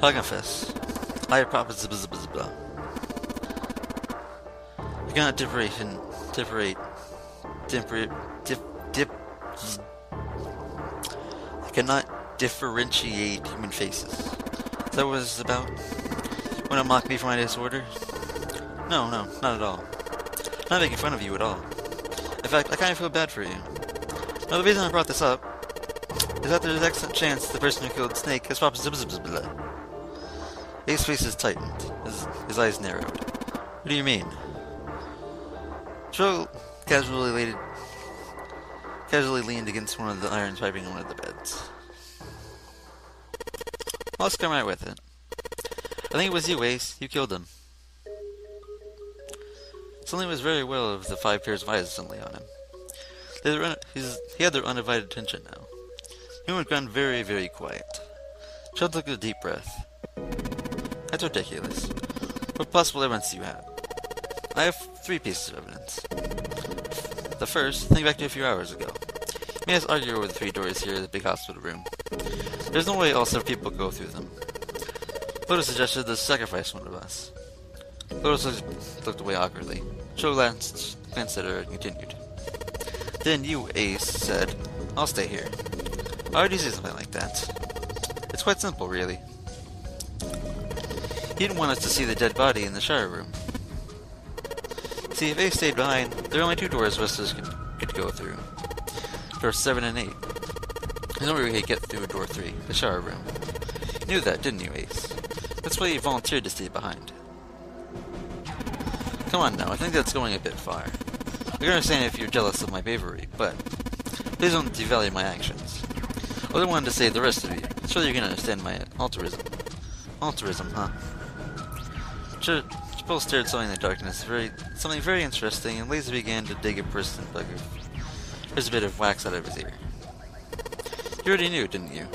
I confess. I have prophets. I cannot I cannot differentiate human faces. That was about when it mocked me for my disorder? No, not at all. I'm not making fun of you at all. In fact, I kind of feel bad for you. Now, the reason I brought this up is that there's an excellent chance the person who killed Snake has props. Ace's face tightened. His eyes narrowed. What do you mean? Joe casually leaned against one of the irons piping one of the beds. Let's come right with it. I think it was you, Ace. You killed him. Something was very well of the 5 pairs of eyes suddenly on him. He had their undivided attention now. He went gone very, very quiet. Joe took a deep breath. That's ridiculous. What possible evidence do you have? I have 3 pieces of evidence. The first, think back to a few hours ago. You made us argue over the 3 doors here in the big hospital room. There's no way all 7 people go through them. Loto suggested to sacrifice one of us. Loto looked away awkwardly. Joe glanced at her and continued. Then you, Ace, said, "I'll stay here." Why would you say something like that? It's quite simple, really. He didn't want us to see the dead body in the shower room. See, if Ace stayed behind, there were only two doors Westers could go through. Doors 7 and 8. There's no way we could get through door 3, the shower room. You knew that, didn't you, Ace? That's why you volunteered to stay behind. Come on now, I think that's going a bit far. I can understand if you're jealous of my bravery, but please don't devalue my actions. I only wanted to save the rest of you. Surely you can understand my altruism. Altruism, huh? Chappelle stared something in the darkness, something very interesting, and lazily began to dig a persistent bugger. There's a bit of wax out of his ear. You already knew, didn't you?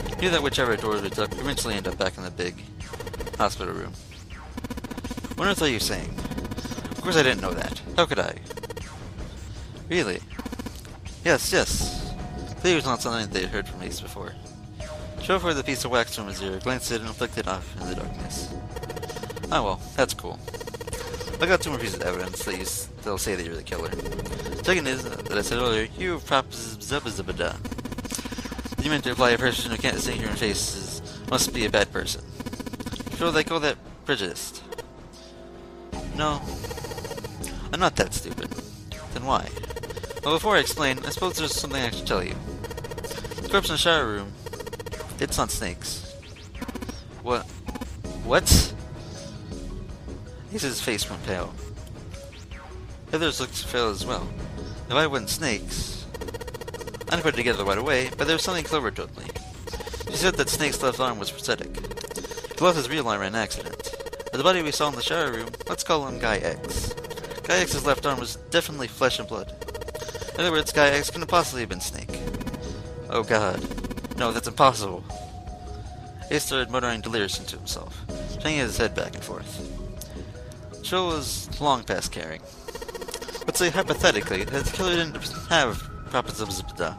You knew that whichever door would eventually end up back in the big hospital room. What on earth are you saying? Of course I didn't know that. How could I? Really? Yes. Clearly it was not something they had heard from Ace before. Shove forward the piece of wax from his ear, glanced at it, and flicked it off in the darkness. Oh well, that's cool. I got 2 more pieces of evidence that'll say that you're the killer. Second is that I said earlier, you prop-zubba-zubba-da. You meant to imply a person who can't distinguish your own faces must be a bad person. Sure, they call that prejudiced. No, I'm not that stupid. Then why? Well, before I explain, I suppose there's something I should tell you. The corpse in the shower room, it's not snakes. What? Ace's face went pale. Heather's looked pale as well. If I wasn't snakes, I didn't put it together right away, but there was something Clover told me. She said that Snake's left arm was prosthetic. He lost his real arm in an accident. But the body we saw in the shower room, let's call him Guy X. Guy X's left arm was definitely flesh and blood. In other words, Guy X couldn't possibly have been Snake. Oh god. No, that's impossible. Ace started muttering deliriously to himself, swinging his head back and forth. Joel was long past caring. Let's say hypothetically that the killer didn't have propazibzibda.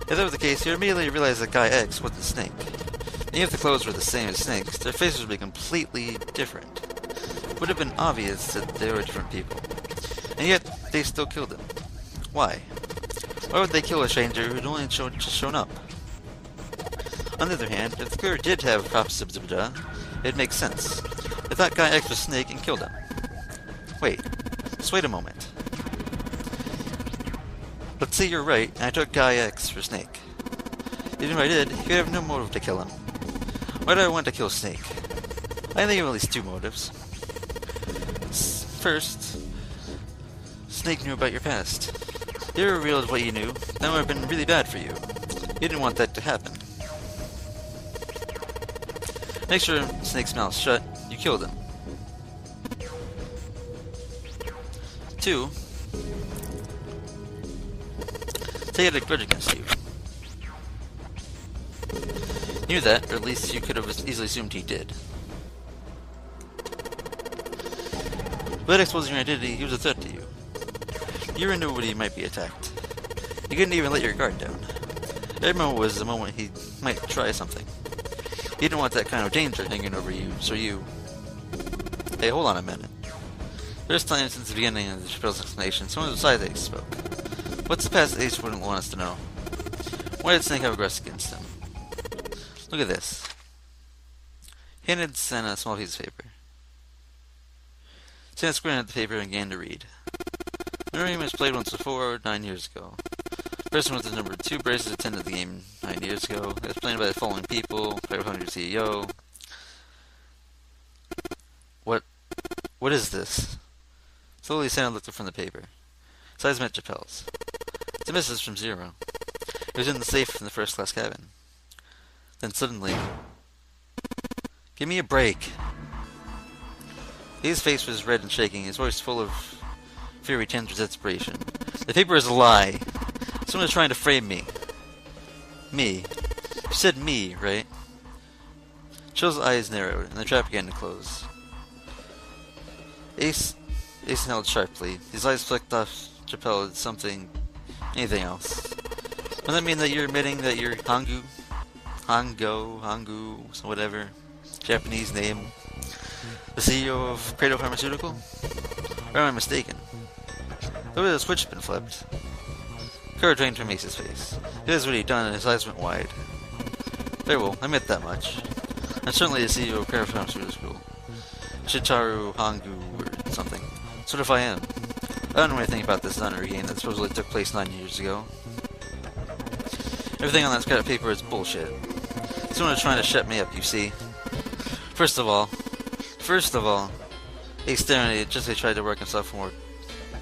If that was the case, he immediately realized that Guy X wasn't Snake. And if the clothes were the same as Snake's, their faces would be completely different. It would have been obvious that they were different people. And yet, they still killed him. Why? Why would they kill a stranger who had only just shown up? On the other hand, if the killer did have propazibzibda, it makes sense. They thought Guy X was Snake and killed him. Wait. Just wait a moment. Let's say you're right, and I took Guy X for Snake. Even if I did, you could have no motive to kill him. Why do I want to kill Snake? I think of at least 2 motives. First, Snake knew about your past. If you revealed what you knew, that would have been really bad for you. You didn't want that to happen. Make sure Snake's mouth shut, you killed him. 2, say he had a grudge against you. You knew that, or at least you could have easily assumed he did. Without exposing your identity, he was a threat to you. You were nobody might be attacked. You couldn't even let your guard down. Every moment was the moment he might try something. You didn't want that kind of danger hanging over you, so you... Hey, hold on a minute. First time since the beginning of the Chappelle's explanation, someone besides Ace spoke. What's the past Ace wouldn't want us to know? Why did Snake have a grudge against him? Look at this. He handed Santa a small piece of paper. Santa squinted at the paper and began to read. The game was played once before, 9 years ago. The person with the number 2 braces attended the game 9 years ago. It was played by the following people: 500 CEO. What is this? Slowly, Santa looked up from the paper. His eyes met Chappelle's. It's a message from Zero. It was in the safe in the first-class cabin. Then suddenly... Give me a break! His face was red and shaking, his voice full of fury tinged with desperation. The paper is a lie! Someone is trying to frame me. Me. You said me, right? Chill's eyes narrowed, and the trap began to close. Ace inhaled sharply. His eyes flicked off Chappelle at something... anything else. Does that mean that you're admitting that you're Hangu, so whatever, Japanese name, the CEO of Credo Pharmaceutical? Or am I mistaken? The way the switch had been flipped. Courage drained from Ace's face. He realized what he'd done, and his eyes went wide. Very well, I admit that much. I'm certainly the CEO of Craft Pharmaceutical School. Shitaru Hangu or something. Sort of I am. I don't know anything about this honor game that supposedly took place 9 years ago. Everything on that scrap paper is bullshit. Someone is trying to shut me up, you see. First of all, Ace staring at it just as he tried to work himself a more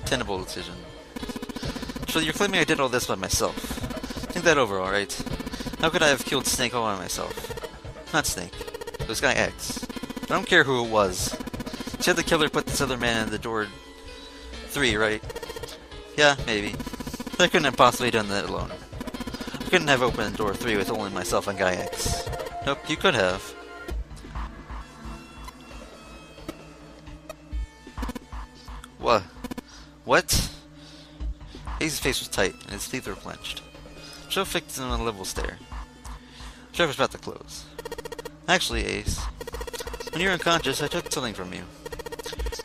tenable decision. So you're claiming I did all this by myself. Think that over, alright? How could I have killed Snake all by myself? Not Snake. It was Guy X. I don't care who it was. She had the killer put this other man in the door 3, right? Yeah, maybe. I couldn't have possibly done that alone. I couldn't have opened door 3 with only myself and Guy X. Nope, you could have. What? Ace's face was tight, and his teeth were clenched. Joe fixed him on a level stare. Trevor was about to close. Actually, Ace, when you were unconscious, I took something from you.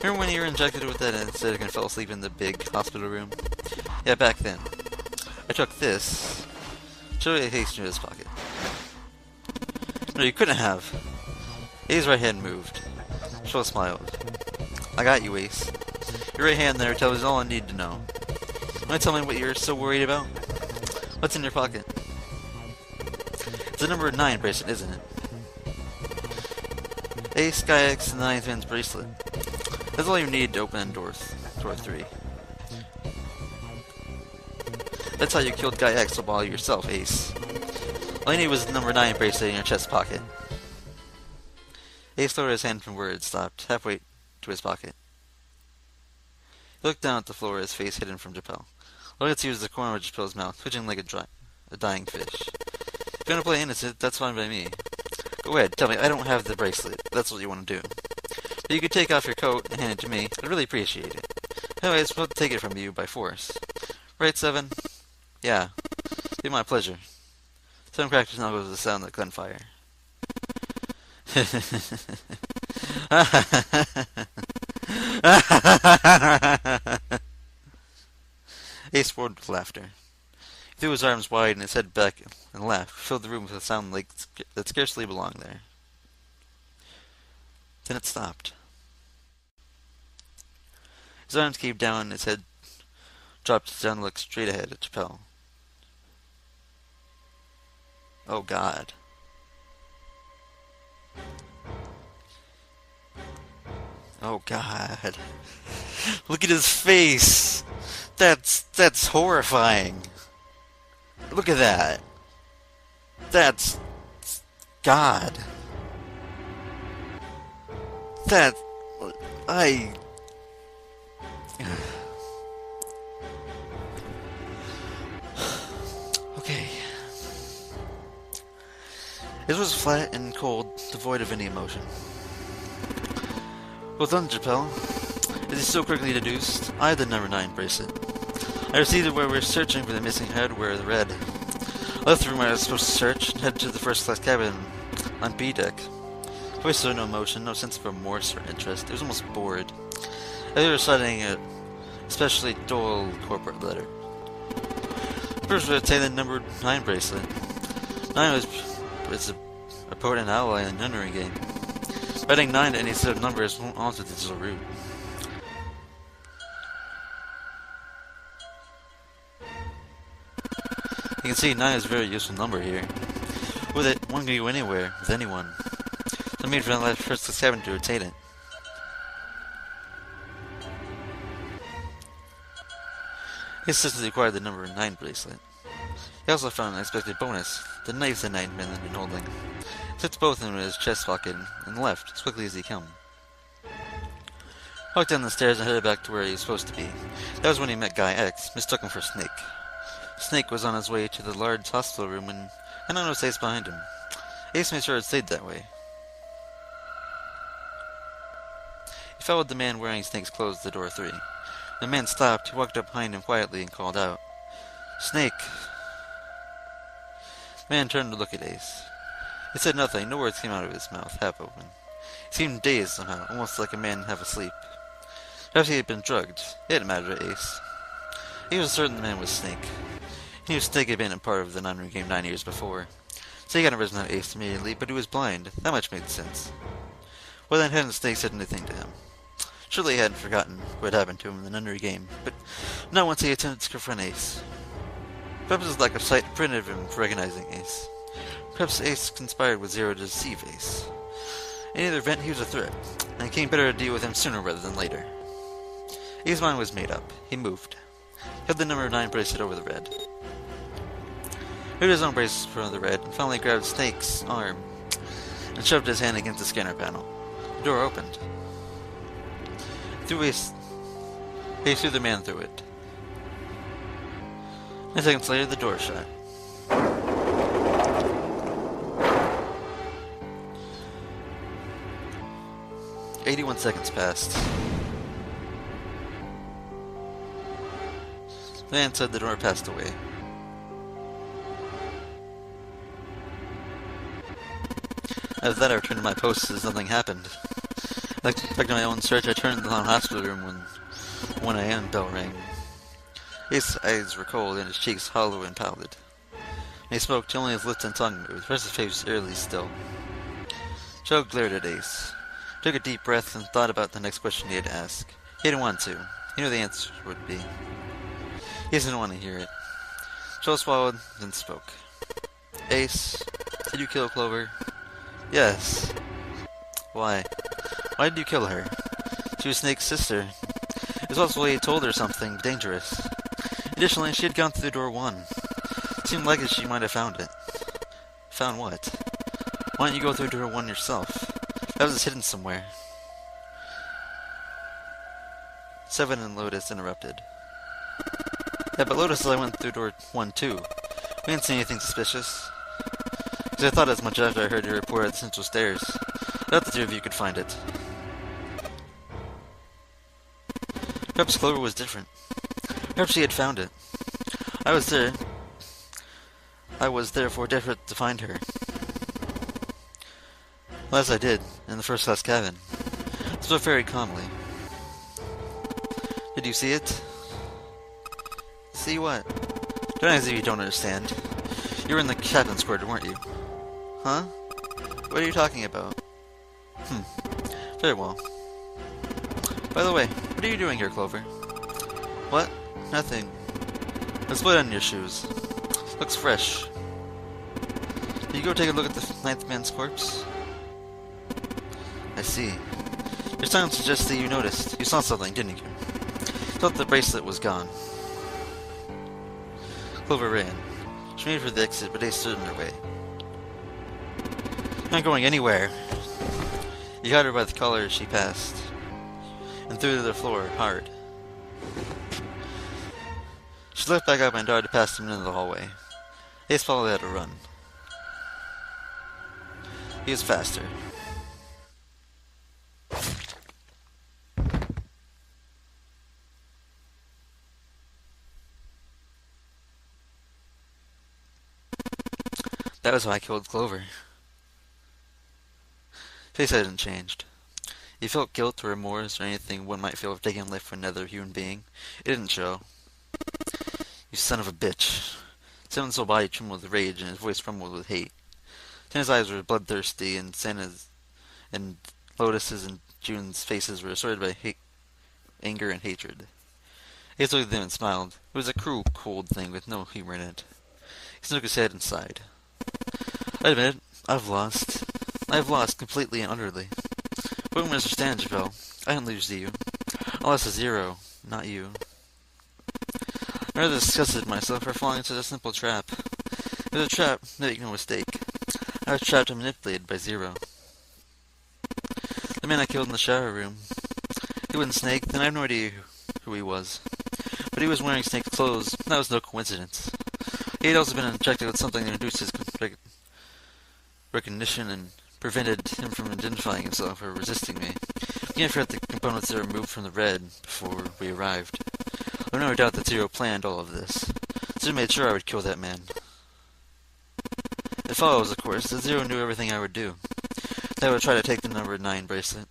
Remember when you were injected with that anesthetic and fell asleep in the big hospital room? Yeah, back then. I took this. Joe Ace into his pocket. No, you couldn't have. Ace's right hand moved. Joe smiled. I got you, Ace. Your right hand there tells us all I need to know. Want to tell me what you're so worried about? What's in your pocket? It's the number 9 bracelet, isn't it? Ace, Guy X, and the 9th man's bracelet. That's all you need to open door 3. That's how you killed Guy X all by yourself, Ace. All you need was the number 9 bracelet in your chest pocket. Ace lowered his hand from where it stopped, halfway to his pocket. He looked down at the floor, his face hidden from Japel. All he could see was the corner of Japel's mouth, twitching like a dying fish. If you want to play innocent, that's fine by me. Go ahead, tell me, I don't have the bracelet. That's what you want to do. But you could take off your coat and hand it to me. I'd really appreciate it. Anyways, we'll take it from you by force. Right, Seven? Yeah. Be my pleasure. Seven cracked his knuckles with the sound of gunfire. Ace roared with laughter. He threw his arms wide and his head back and laughed, filled the room with a sound like that scarcely belonged there. Then it stopped. His arms came down and his head dropped down to look straight ahead at Chappelle. Oh God. Oh God. Look at his face. That's horrifying. Look at that. That's God. That I Okay. It was flat and cold, devoid of any emotion. Well done, Chappelle. As he so quickly deduced, I had the number 9 bracelet. I received it while we were searching for the missing hardware, the red. I left the room I was supposed to search and headed to the first class cabin on B deck. Voice saw no emotion, no sense of remorse or interest. It was almost bored. As we were reciting a especially dull corporate letter. First, we would say the number 9 bracelet. 9 was a potent ally in the nunnery game. Adding 9 to any set of numbers won't alter the digital root. You can see 9 is a very useful number here. With it, one can go anywhere, with anyone. So I made for the first cabin to obtain it. He assistantly acquired the number 9 bracelet. He also found an unexpected bonus, the knife the 9th man had been holding. He took both in his chest pocket and left as quickly as he came. Walked down the stairs and headed back to where he was supposed to be. That was when he met Guy X, mistook him for Snake. Snake was on his way to the large hospital room and I noticed Ace behind him. Ace made sure it stayed that way. He followed the man wearing Snake's clothes to door 3. The man stopped, he walked up behind him quietly and called out, "Snake!" The man turned to look at Ace. He said nothing, no words came out of his mouth, half open. He seemed dazed somehow, almost like a man half asleep. Perhaps he had been drugged. It didn't matter to Ace. He was certain the man was Snake. He knew Snake had been a part of the non-room game 9 years before. Snake hadn't risen on Ace immediately, but he was blind. That much made sense. Well, then hadn't Snake said anything to him? Surely he hadn't forgotten what happened to him in the nunnery game, but not once he attempted to confront Ace. Perhaps his lack of sight prevented him from recognizing Ace. Perhaps Ace conspired with Zero to deceive Ace. In either event, he was a threat, and it came better to deal with him sooner rather than later. Ace's mind was made up. He moved. He held the number 9 bracelet over the red. He held his own bracelet in front of the red, and finally grabbed Snake's arm and shoved his hand against the scanner panel. The door opened. Ace threw the man through it. 9 seconds later, the door shut. "81 seconds passed. The man said the door passed away. After that, I returned to my post as nothing happened. Back to my own search, I turned to the hospital room when 1 a.m. bell rang. His eyes were cold and his cheeks hollow and pallid. When he spoke, only his lips and tongue moved. The rest of his face was eerily still. Joe glared at Ace, took a deep breath, and thought about the next question he had to ask. He didn't want to. He knew the answer would be. He didn't want to hear it. Joe swallowed, then spoke. "Ace, did you kill Clover?" "Yes." "Why? Why did you kill her?" "She was Snake's sister. It was possible he had told her something dangerous. Additionally, she had gone through door 1. It seemed likely she might have found it." "Found what?" "Why don't you go through door 1 yourself? That was hidden somewhere." 7 and Lotus interrupted. "Yeah, but Lotus said I went through door 1 too. We didn't see anything suspicious. Because I thought as much after I heard your report at the central stairs. I thought the two of you could find it." Perhaps Clover was different. Perhaps she had found it. I was there. I was therefore desperate to find her. Well, as I did, in the first-class cabin. I spoke very calmly. "Did you see it?" "See what?" "Don't ask if you don't understand. You were in the captain's quarters, weren't you?" "Huh? What are you talking about?" Very well. By the way, what are you doing here, Clover?" "What? Nothing. There's blood on your shoes. Looks fresh. Did you go take a look at the 9th man's corpse?" "I see. Your silence suggests that you noticed. You saw something, didn't you? You thought the bracelet was gone." Clover ran. She made for the exit, but Ace stood in her way. "I'm not going anywhere." He caught her by the collar as she passed, and threw her to the floor, hard. She leapt back up and darted past him into the hallway. Ace followed at a run. He was faster. That was how I killed Clover. Face hadn't changed. He felt guilt or remorse or anything one might feel of taking life from another human being. It didn't show. "You son of a bitch." Simon's whole body trembled with rage and his voice rumbled with hate. Santa's eyes were bloodthirsty and Santa's and Lotus's and June's faces were assorted by anger and hatred. Ace looked at them and smiled. It was a cruel, cold thing with no humor in it. He snook his head and sighed. "I admit it. I've lost. I've lost completely and utterly. But Mr. Stangerville, I didn't lose to you. I lost to Zero, not you. I rather disgusted myself for falling into such a simple trap. It was a trap, make no mistake. I was trapped and manipulated by Zero. The man I killed in the shower room. He wasn't Snake, then I have no idea who he was. But he was wearing Snake's clothes. That was no coincidence. He had also been injected with something that reduced his recognition and prevented him from identifying himself or resisting me. We can't forget the components that were removed from the red before we arrived. I've no doubt that Zero planned all of this. Zero made sure I would kill that man. It follows, of course, that Zero knew everything I would do. That I would try to take the number 9 bracelet.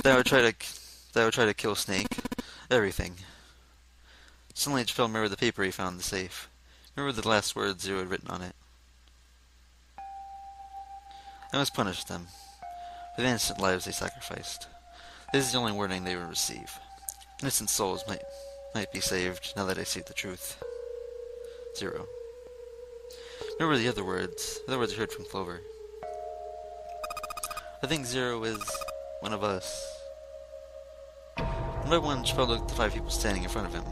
That I would try to kill Snake. Everything. Suddenly Chappelle remembered the paper he found in the safe. Remembered the last words Zero had written on it. I must punish them for the innocent lives they sacrificed. This is the only warning they will receive. Innocent souls might be saved now that I see the truth. Zero. Remember the other words I heard from Clover. I think Zero is one of us. One by one, Chappelle looked at the 5 people standing in front of him.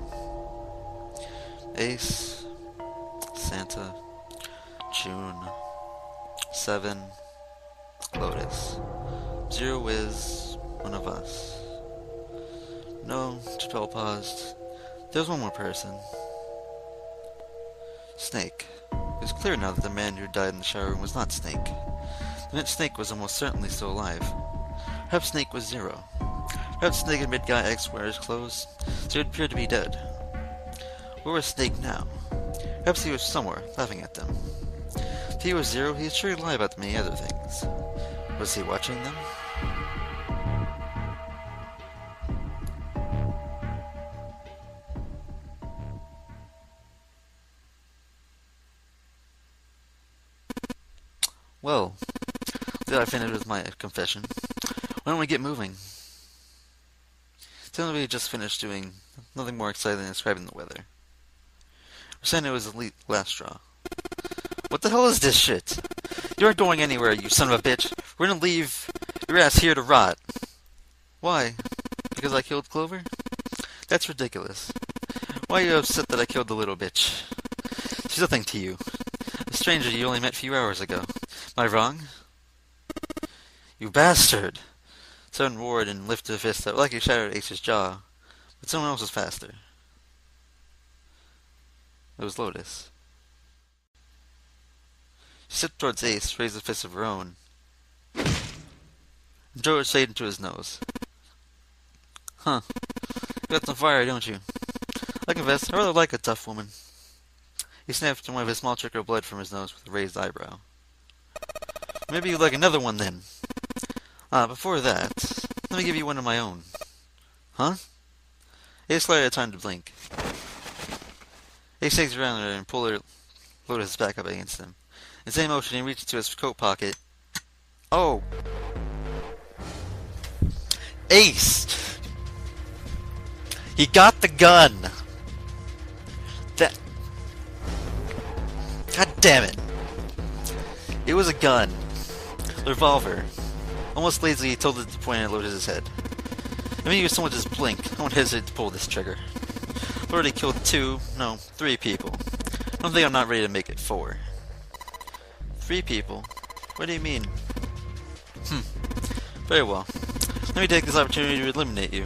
Ace, Santa, June, Seven, Lotus. Zero is one of us. No, Chappelle paused. There's one more person. Snake. It was clear now that the man who died in the shower room was not Snake. The meant Snake was almost certainly still alive. Perhaps Snake was Zero. Perhaps Snake had made Guy X wear his clothes, so he appeared to be dead. Where was Snake now? Perhaps he was somewhere, laughing at them. If he was Zero, he'd surely lie about many other things. Was he watching them? Well, did I finish with my confession? Why don't we get moving? Suddenly we had just finished doing nothing more exciting than describing the weather. We're saying it was the last straw. What the hell is this shit? You aren't going anywhere, you son of a bitch. We're gonna leave your ass here to rot. Why? Because I killed Clover? That's ridiculous. Why are you upset that I killed the little bitch? She's nothing to you. A stranger you only met a few hours ago. Am I wrong? You bastard! Seven roared and lifted a fist that likely shattered Ace's jaw, but someone else was faster. It was Lotus. She stepped towards Ace, raised a fist of her own, and drove it straight into his nose. Huh. You got some fire, don't you? I confess, I rather like a tough woman. He snapped and wiped a small trickle of blood from his nose with a raised eyebrow. Maybe you'd like another one then. Before that, let me give you one of my own. Huh? Ace slightly had time to blink. Ace takes around her and pulled her Lotus back up against him. In the same motion, he reached into his coat pocket. Oh! Ace! He got the gun! That... God damn it! It was a gun. A revolver. Almost lazily, he tilted the point at Lotus's head. I mean, if someone just blink, I won't hesitate to pull this trigger. I've already killed 3 people. I don't think I'm not ready to make it 4. 3 people? What do you mean? Very well. Let me take this opportunity to eliminate you.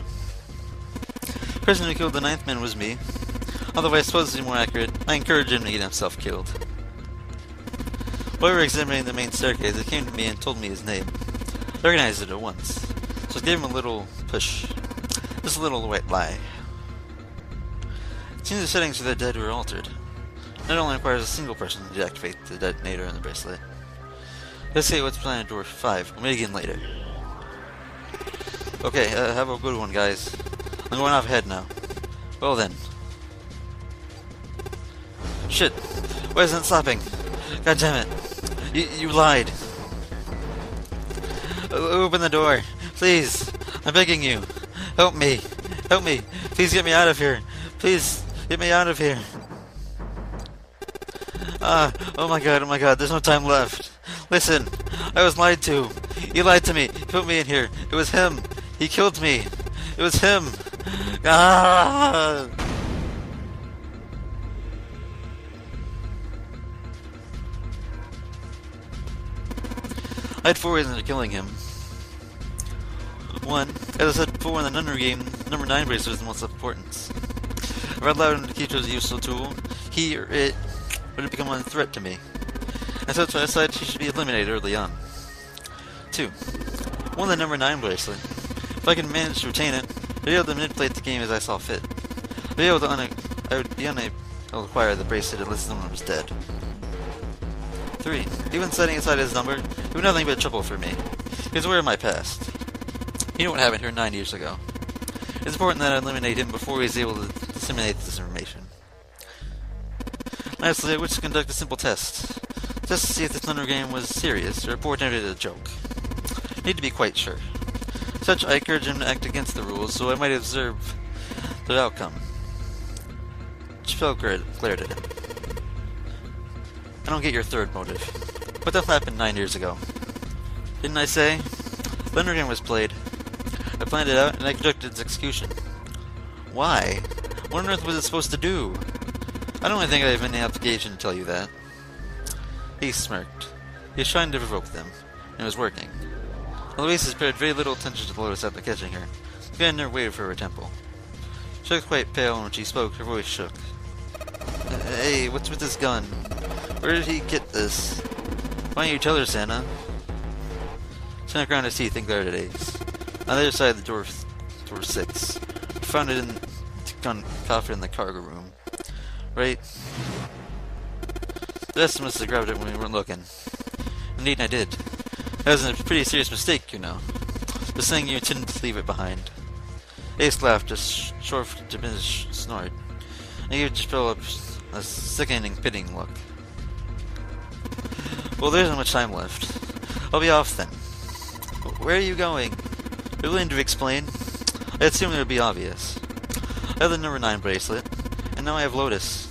The person who killed the 9th man was me. Although I suppose to be more accurate, I encouraged him to get himself killed. While we were examining the main staircase, it came to me and told me his name. I recognized it at once, so I gave him a little push. Just a little white lie. It seems the settings for the dead were altered. Not only requires a single person to deactivate the detonator in the bracelet. Let's see what's behind door 5. We'll meet again later. Okay, have a good one, guys. I'm going off ahead now. Well then. Shit! Why isn't it stopping? God damn it! You lied! Open the door! Please! I'm begging you! Help me! Help me! Please get me out of here! Please! Get me out of here! Oh my god, there's no time left! Listen! I was lied to! He lied to me! He put me in here! It was him! He killed me! It was him! Ah! I had 4 reasons for killing him. 1. As I said before in the Nunnery game, number 9 bracelet is the most of importance. If I allowed him to keep it as a useful tool, he or it would have become a threat to me. And so I decided he should be eliminated early on. 2. 1. The number 9 bracelet. If I could manage to retain it, I'd be able to manipulate the game as I saw fit. I would be unable to acquire the bracelet unless someone was dead. 3. Even setting aside his number, it was nothing but trouble for me. He was aware of my past. He knew what happened here 9 years ago. It's important that I eliminate him before he is able to disseminate this information. Lastly, I wish to conduct a simple test. Just to see if the thundergram was serious, or report it as a joke. Need to be quite sure. Such, I encourage him to act against the rules, so I might observe the outcome. Chappelle glared at him. I don't get your third motive. What the hell happened 9 years ago? Didn't I say? Thundergram was played. I planned it out, and I conducted its execution. Why? What on earth was it supposed to do? I don't think I have any obligation to tell you that. He smirked. He was trying to provoke them, and it was working. Aloysius paid very little attention to Lotus after catching her. The guy never waited for her temple. She looked quite pale, and when she spoke, her voice shook. Hey, what's with this gun? Where did he get this? Why don't you tell her, Santa? Santa ground his teeth and glared at Ace. On the other side of the door 6. We found it in the gun coffer in the cargo room. Right? The rest must have grabbed it when we weren't looking. Indeed, I did. That was a pretty serious mistake, you know. Just saying you intended to leave it behind. Ace laughed, a short, diminished snort. And gave Philip a sickening, pitying look. Well, there isn't much time left. I'll be off then. Where are you going? You're willing to explain? I assume it would be obvious. I have the number 9 bracelet, and now I have Lotus.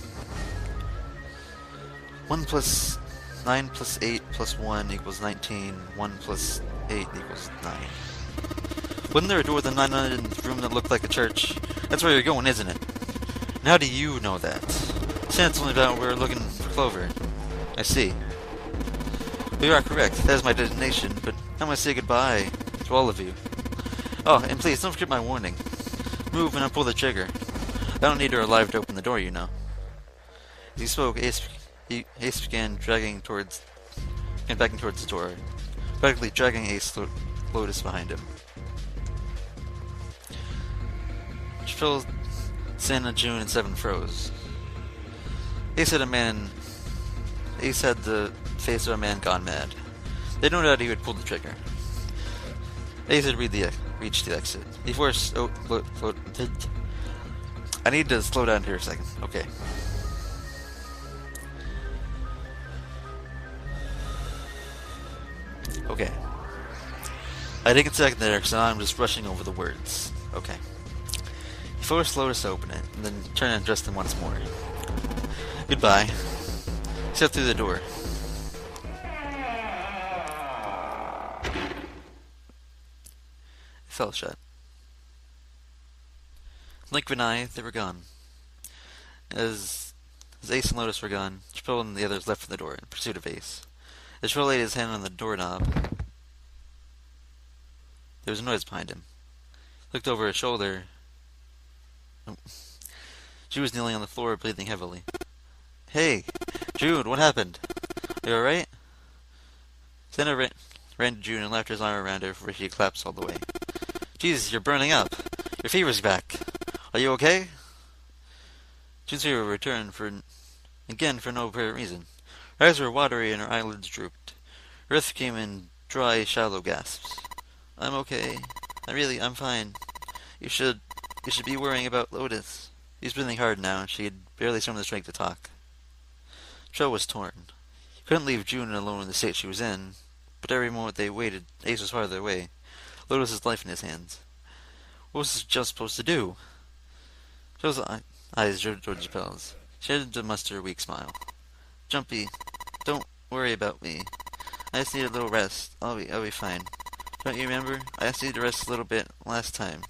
1 plus 9 plus 8 plus 1 equals 19. 1 plus 8 equals 9. Wasn't there a door with a 9 in the room that looked like a church? That's where you're going, isn't it? And how do you know that? Santa's only about where we're looking for Clover. I see. You are correct. That is my destination, but I must say goodbye to all of you. Oh, and please, don't forget my warning. Move and I'll pull the trigger. I don't need her alive to open the door, you know. As he spoke, Ace began backing towards the door, practically dragging Lotus behind him. Phil, Santa, June, and 7 froze. Ace had the face of a man gone mad. They no doubt he would pull the trigger. Ace had reached the exit. He forced... I need to slow down here a second. Okay. Okay. I take a second there, because now I'm just rushing over the words. Okay. He forced Lotus to open it, and then turned and addressed him once more. Goodbye. He stepped through the door. It fell shut. Blink of an eye, they were gone. As Ace and Lotus were gone, Chappelle and the others left for the door in pursuit of Ace. As Chappelle laid his hand on the doorknob, there was a noise behind him. He looked over his shoulder. She was kneeling on the floor, breathing heavily. Hey, June, what happened? Are you alright? Santa ran to June and wrapped his arm around her before she collapsed all the way. Jesus, you're burning up. Your fever's back. Are you okay? June's fever returned for no apparent reason. Her eyes were watery and her eyelids drooped. Her breath came in dry, shallow gasps. I'm okay. I'm fine. You should be worrying about Lotus. He's breathing hard now, and she had barely summoned the strength to talk. Joe was torn. He couldn't leave June alone in the state she was in, but every moment they waited, Ace was farther away. Lotus's life in his hands. What was Joe supposed to do? Joe's eyes drove towards Chappelle's. She had to muster a weak smile. Jumpy, don't worry about me. I just need a little rest. I'll be fine. Don't you remember? I asked you to rest a little bit last time.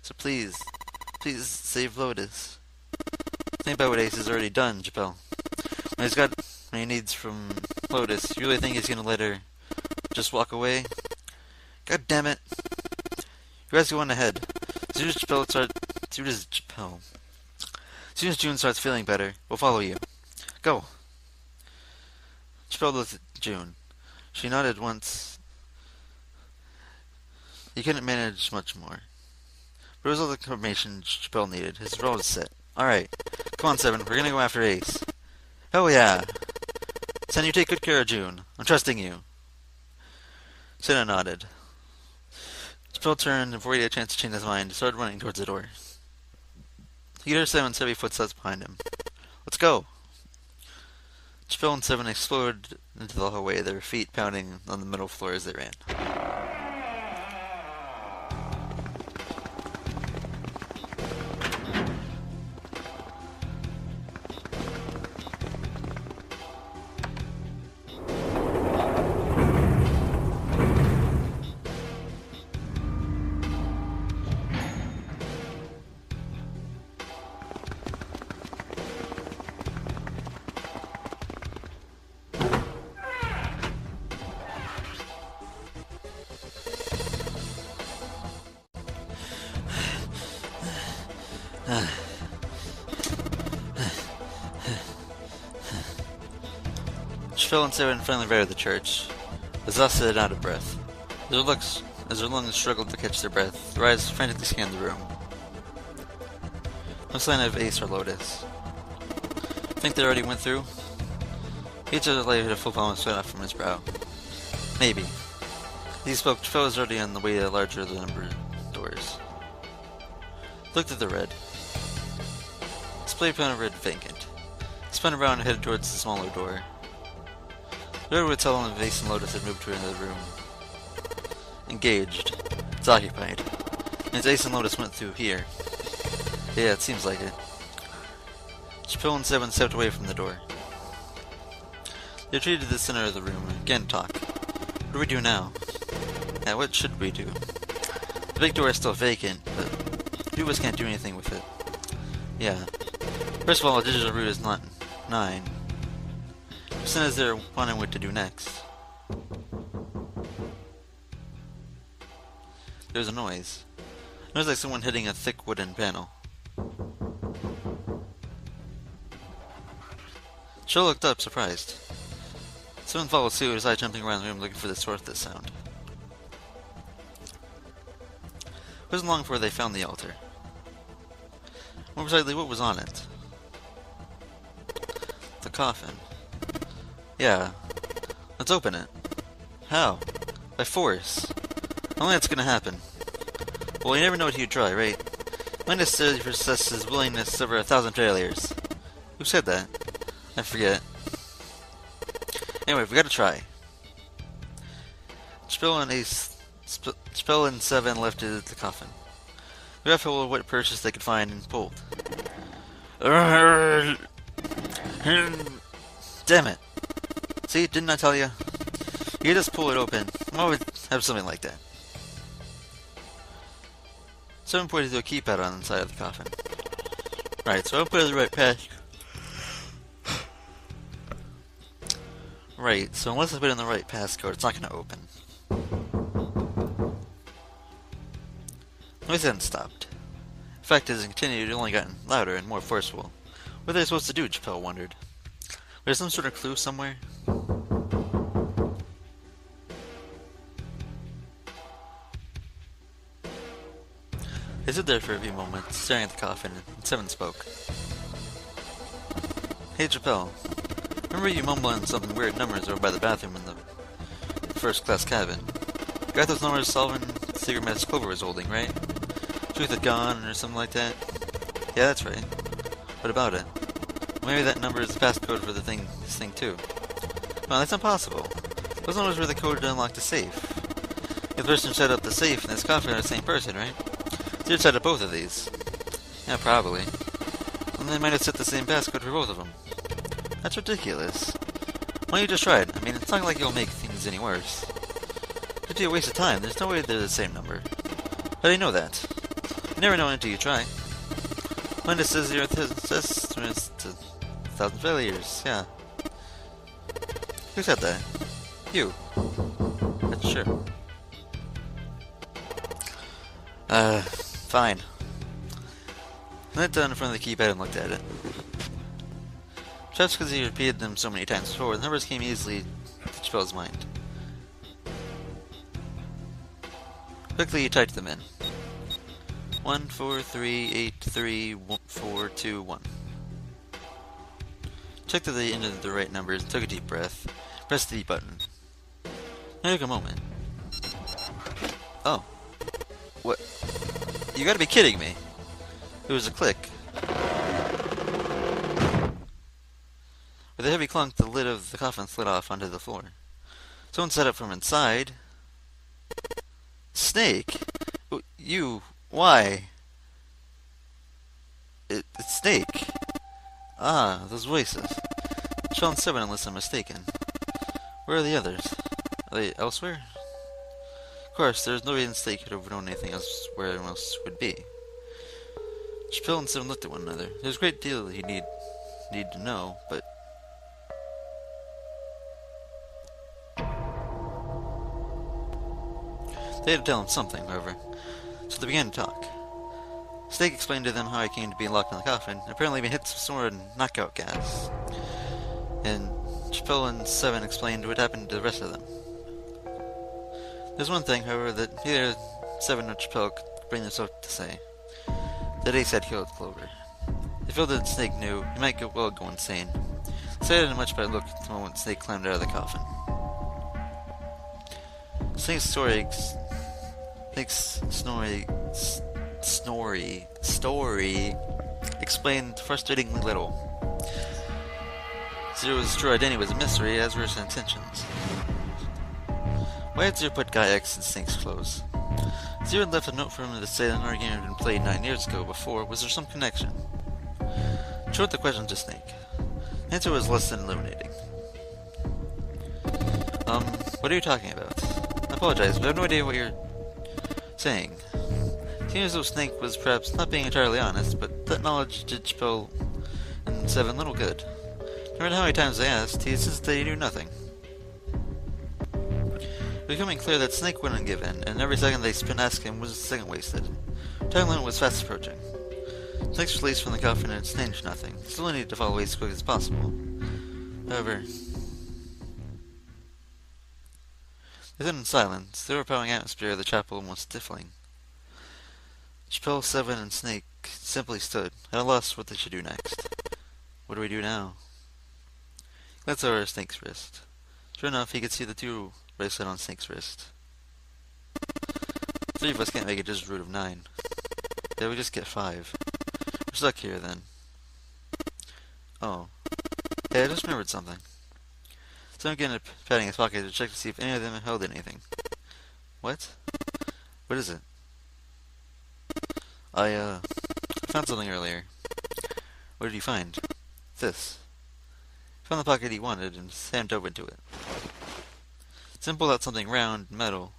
So please save Lotus. Think about what Ace has already done, Chappelle. When he's got what he needs from Lotus, you really think he's gonna let her just walk away? God damn it. You guys go on ahead. As soon as June starts feeling better, we'll follow you. Go. Chappelle looked at June. She nodded once. He couldn't manage much more. But it was all the information Chappelle needed. His role was set. Alright. Come on, 7. We're gonna go after Ace. Hell yeah. Sen, you take good care of June. I'm trusting you. Senna nodded. Chappelle turned, and before he had a chance to change his mind, started running towards the door. He heard Simon's heavy footsteps behind him. Let's go! Chappelle and Seven exploded into the hallway, their feet pounding on the metal floor as they ran. Chappelle and Seven finally arrived at the church, exhausted and out of breath. As their lungs struggled to catch their breath, their eyes frantically scanned the room. No sign of Ace or Lotus. Think they already went through? Each of the light hit a full palm of sweat off from his brow. Maybe. As he spoke, Chappelle was already on the way to the larger the number doors. Looked at the red. Display panel read vacant. He spun around and headed towards the smaller door. The door would tell him if Ace and Lotus had moved to another room. Engaged. It's occupied. And Ace and Lotus went through here. Yeah, it seems like it. Chappelle and Seven stepped away from the door. They retreated to the center of the room and began to talk. What do we do now? Yeah, what should we do? The big door is still vacant, but two of us can't do anything with it. Yeah. First of all, a digital root is not 9. Percent is there wondering what to do next. There was a noise. It was like someone hitting a thick wooden panel. Joe looked up, surprised. Someone followed suit, his eye jumping around the room looking for the source of the sound. It wasn't long before they found the altar. More precisely, what was on it? The coffin. Yeah. Let's open it. How? By force. Only that's gonna happen. Well, you never know what you try, right? Might necessarily possesses willingness over 1,000 failures. Who said that? I forget. Anyway, we gotta try. Spill and Seven lifted the coffin. They got full of what purchase they could find and pulled. Damn it! See, didn't I tell you? You just pull it open. I always have something like that. Seven pointed to a keypad on the side of the coffin. Right, so I'll put it in the right path. Right, so unless I put in the right passcode, it's not going to open. The noise hadn't stopped. In fact, as it continued, it only gotten louder and more forceful. What are they supposed to do, Chappelle wondered. Was there some sort of clue somewhere? They stood there for a few moments, staring at the coffin, and Seven spoke. Hey, Chappelle. Remember you mumbling something weird numbers over by the bathroom in the first-class cabin? Got those numbers solving the secret message Clover was holding, right? Truth had gone, or something like that? Yeah, that's right. What about it? Maybe that number is the passcode for this thing too. No, that's impossible. Those numbers were the code to unlock the safe. The person who set up the safe and this coffin are the same person, right? So you'd set up both of these. Yeah, probably. And they might have set the same passcode for both of them. That's ridiculous. Why don't you just try it? I mean, it's not like you'll make things any worse. It'd be a waste of time. There's no way they're the same number. How do you know that? You never know until you try. Linda says you're to 1,000 failures. Yeah. Who said that? You. That's sure. Fine. I knelt down in front of the keypad and looked at it. Perhaps because he repeated them so many times before, the numbers came easily to Chappelle's mind. Quickly he typed them in. 14383421. Checked that they entered the right numbers, took a deep breath, pressed the button. It took a moment. Oh. What? You gotta be kidding me. It was a click. With a heavy clunk, the lid of the coffin slid off onto the floor. Someone sat up from inside. Snake? You? Why? It's Snake. Ah, those voices. Shell and Seven, unless I'm mistaken. Where are the others? Are they elsewhere? Of course, there's no reason Snake could have known anything else where anyone else would be. Chappelle and Seven looked at one another. There's a great deal that he'd need to know, but they had to tell him something, however, so they began to talk. Snake explained to them how he came to be locked in the coffin, apparently been hit some sort of knockout gas. And Chappelle and Seven explained what happened to the rest of them. There's one thing, however, that neither Seven nor Chappelle could bring themselves to say. That Ace had killed Clover. They felt that Snake knew he might well go insane. So they had a much better look at the moment Snake climbed out of the coffin. Snake's story explained frustratingly little. Zero's true identity was a mystery, as were his intentions. Why had Zero put Guy X in Snake's clothes? Zero had left a note for him to say that an argument had been played 9 years ago before. Was there some connection? Showed the question to Snake. The answer was less than illuminating. What are you talking about? I apologize, but I have no idea what you're saying. It seems as though Snake was perhaps not being entirely honest, but that knowledge did Chappelle and Seven little good. No matter how many times they asked, he insisted that he knew nothing. It was becoming clear that Snake wouldn't give in, and every second they spent asking him was a second wasted. Time limit was fast approaching. Snake's release from the coffin had changed nothing. Still needed to follow as quick as possible. However, within in silence, the overpowering atmosphere of the chapel was stifling. Chappelle, Seven, and Snake simply stood, at a loss what they should do next. What do we do now? He glanced over Snake's wrist. Sure enough, he could see the 2 bracelet on Snake's wrist. 3 of us can't make it just root of 9. Yeah, we just get 5. We're stuck here, then. Oh. Hey, I just remembered something. So I'm getting patting his pocket to check to see if any of them held anything. What? What is it? I found something earlier. What did you find? This. He found the pocket he wanted and Sam dove into it. Sam pulled out something round and metal.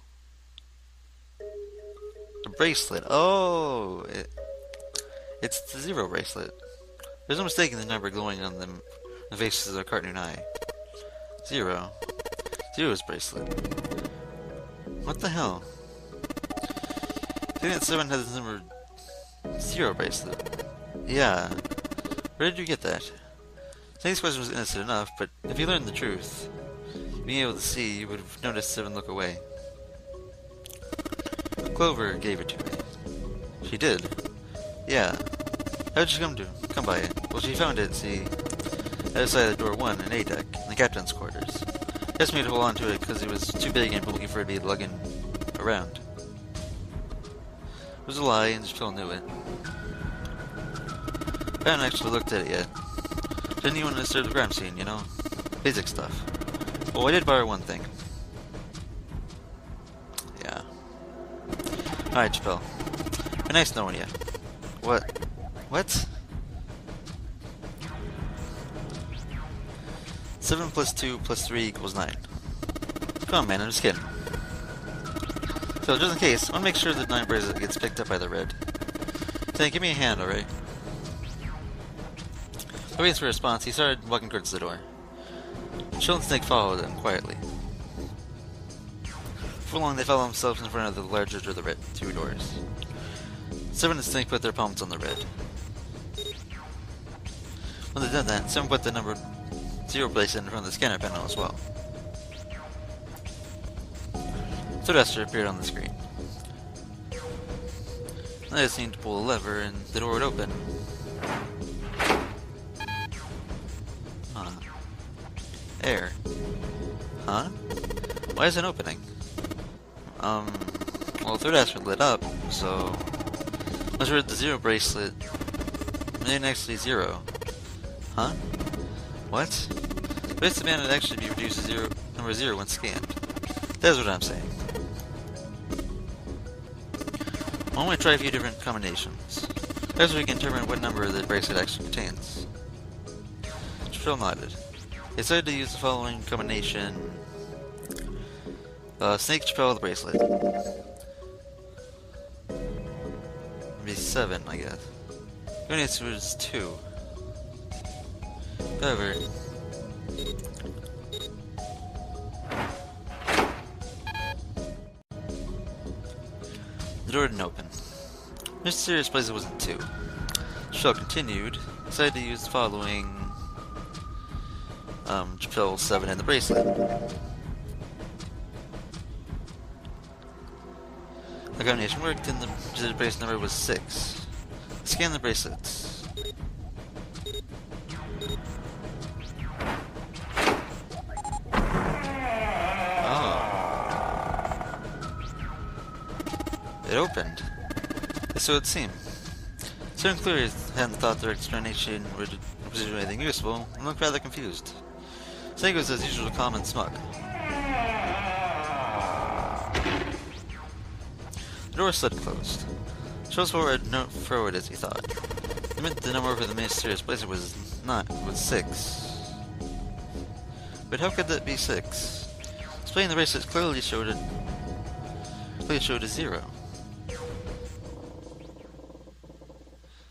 A bracelet. Oh! It's the Zero bracelet. There's no mistaking the number glowing on the faces of a cartoon eye. Zero. Zero's bracelet. What the hell? I think that Seven has the number 0 bracelet. Yeah. Where did you get that? Snake's question was innocent enough, but if you learned the truth, being able to see, you would have noticed Seven look away. Clover gave it to me. She did? Yeah. How did she come by it? Well, she found it, see, outside the door 1 in A deck, in the captain's quarters. He asked me to hold on to it because it was too big and bulky for it to be lugging around. It was a lie, and Chappelle knew it. I haven't actually looked at it yet. Didn't even disturb the crime scene, you know? Basic stuff. Well, I did borrow one thing. Yeah. Alright, Chappelle. Been nice knowing you. What? What? 7 plus 2 plus 3 equals 9. Come on, man, I'm just kidding. So, just in case, I want to make sure that 9 bracelet gets picked up by the red. Then give me a hand, alright? Waiting for a response, he started walking towards the door. Chill and Snake followed him quietly. Before long, they found themselves in front of the larger of the red 2 doors. Seven and Snake put their palms on the red. When they did that, Seven put the number 0 bracelet in front of the scanner panel as well. Sodester appeared on the screen. They just needed to pull a lever and the door would open. Huh. Air. Huh? Why is it opening? Well, third asteroid lit up, so must read the 0 bracelet. Maybe next to 0. Huh? What? base demand would actually be reduced to number 0 when scanned. That's what I'm saying. I'll only try a few different combinations. That's where we can determine what number the bracelet actually contains. Trill nodded. They decided to use the following combination. Snake Chappelle with bracelet. Maybe 7, I guess. The only answer was 2. However, the door didn't open. Mysterious Blazer wasn't 2. Shell continued, decided to use the following Chappelle 7 and the bracelet. The combination worked and the bracelet number was 6. Scan the bracelets. Oh. It opened. So it seemed. Certain clearly hadn't thought their explanation would do anything useful, and looked rather confused. Snake was as usual calm and smug. The door slid closed. Shows forward as he thought. It meant the number over the mysterious Blazer was 6. But how could that be 6? Displaying the bracelet clearly showed a 0.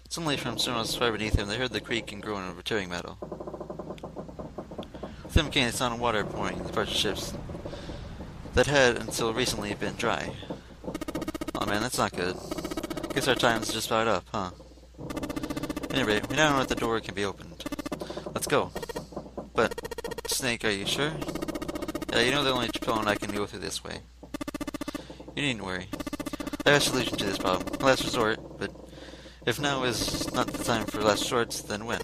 Suddenly, from Cerno's far beneath him, they heard the creak and groan of tearing metal. With them came the sound of water pouring in the parched ships that had, until recently, been dry. Oh man, that's not good. Guess our time's just about up, huh? Anyway, we now know that the door can be opened. Let's go. But, Snake, are you sure? Yeah, you know the only Chappelle and I can go through this way. You needn't worry. I have a solution to this problem. Last resort, but if now is not the time for last resorts, then when?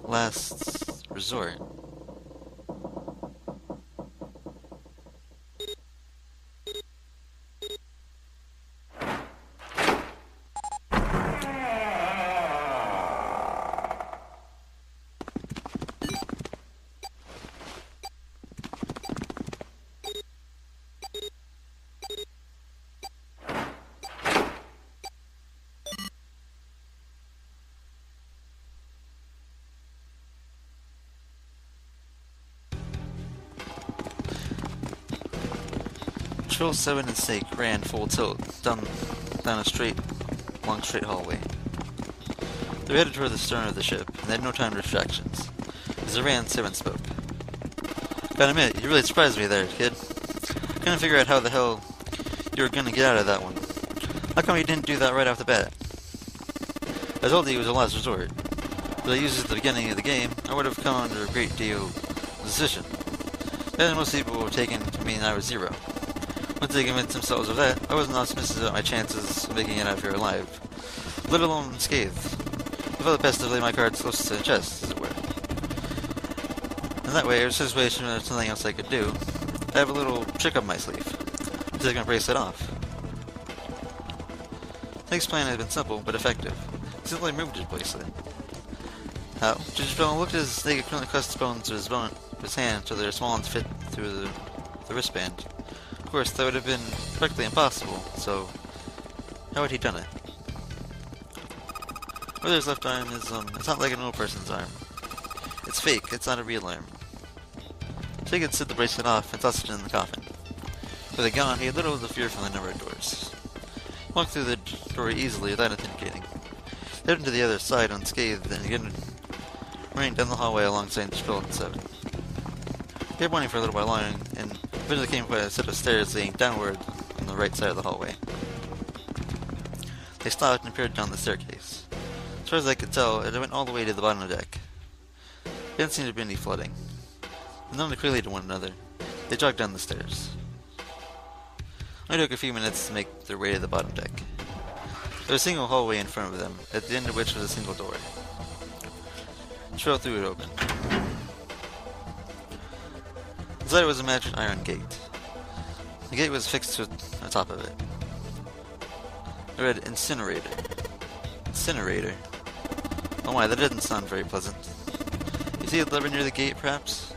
Last resort. Patrol 7 and Snake ran full tilt down a long straight hallway. They were headed toward the stern of the ship, and they had no time for distractions. As they ran, 7 spoke. Gotta admit, you really surprised me there, kid. I couldn't figure out how the hell you were gonna get out of that one. How come you didn't do that right off the bat? I told you it was a last resort. If I used it at the beginning of the game, I would have come under a great deal of decision. Then most people would have taken to mean I was 0. Once they convinced themselves of that, I wasn't optimistic about my chances of making it out of here alive, let alone unscathed. I felt best to lay my cards close to the chest, as it were. In that way, it was a situation where there's nothing else I could do. I have a little trick up my sleeve. I'm just gonna brace it off. Snake's plan had been simple, but effective. He simply moved his bracelet. How? Judge Bell looked at his Snake currently cussed bones of his hand so they were small and fit through the wristband. Of course, that would have been practically impossible, so how had he done it? Brother's left arm is, it's not like a normal person's arm. It's fake, it's not a real arm. So he could slip the bracelet off and toss it in the coffin. With it gone, he had little to fear from the number of doors. He walked through the door easily without intimidating. He headed to the other side unscathed and again running down the hallway alongside the Spill and 7. He kept running for a little while longer and eventually came by a set of stairs leading downward on the right side of the hallway. They stopped and peered down the staircase. As far as I could tell, it went all the way to the bottom of the deck. There didn't seem to be any flooding. They nodded clearly to one another. They jogged down the stairs. It only took a few minutes to make their way to the bottom deck. There was a single hallway in front of them, at the end of which was a single door. Trail through it open. Inside was a magic iron gate. The gate was fixed to the top of it. It read Incinerator. Incinerator? Oh my, that doesn't sound very pleasant. You see a lever near the gate, perhaps?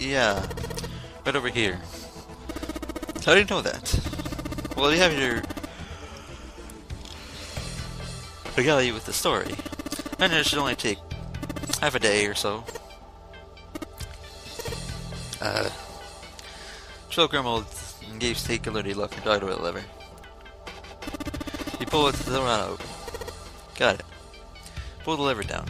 Yeah, right over here. How do you know that? Well, you have your regale you with the story. And it should only take half a day or so. Trill grumbled and gave Snake a dirty look and dragged away the lever. You pull it to the run. Got it. Pull the lever down.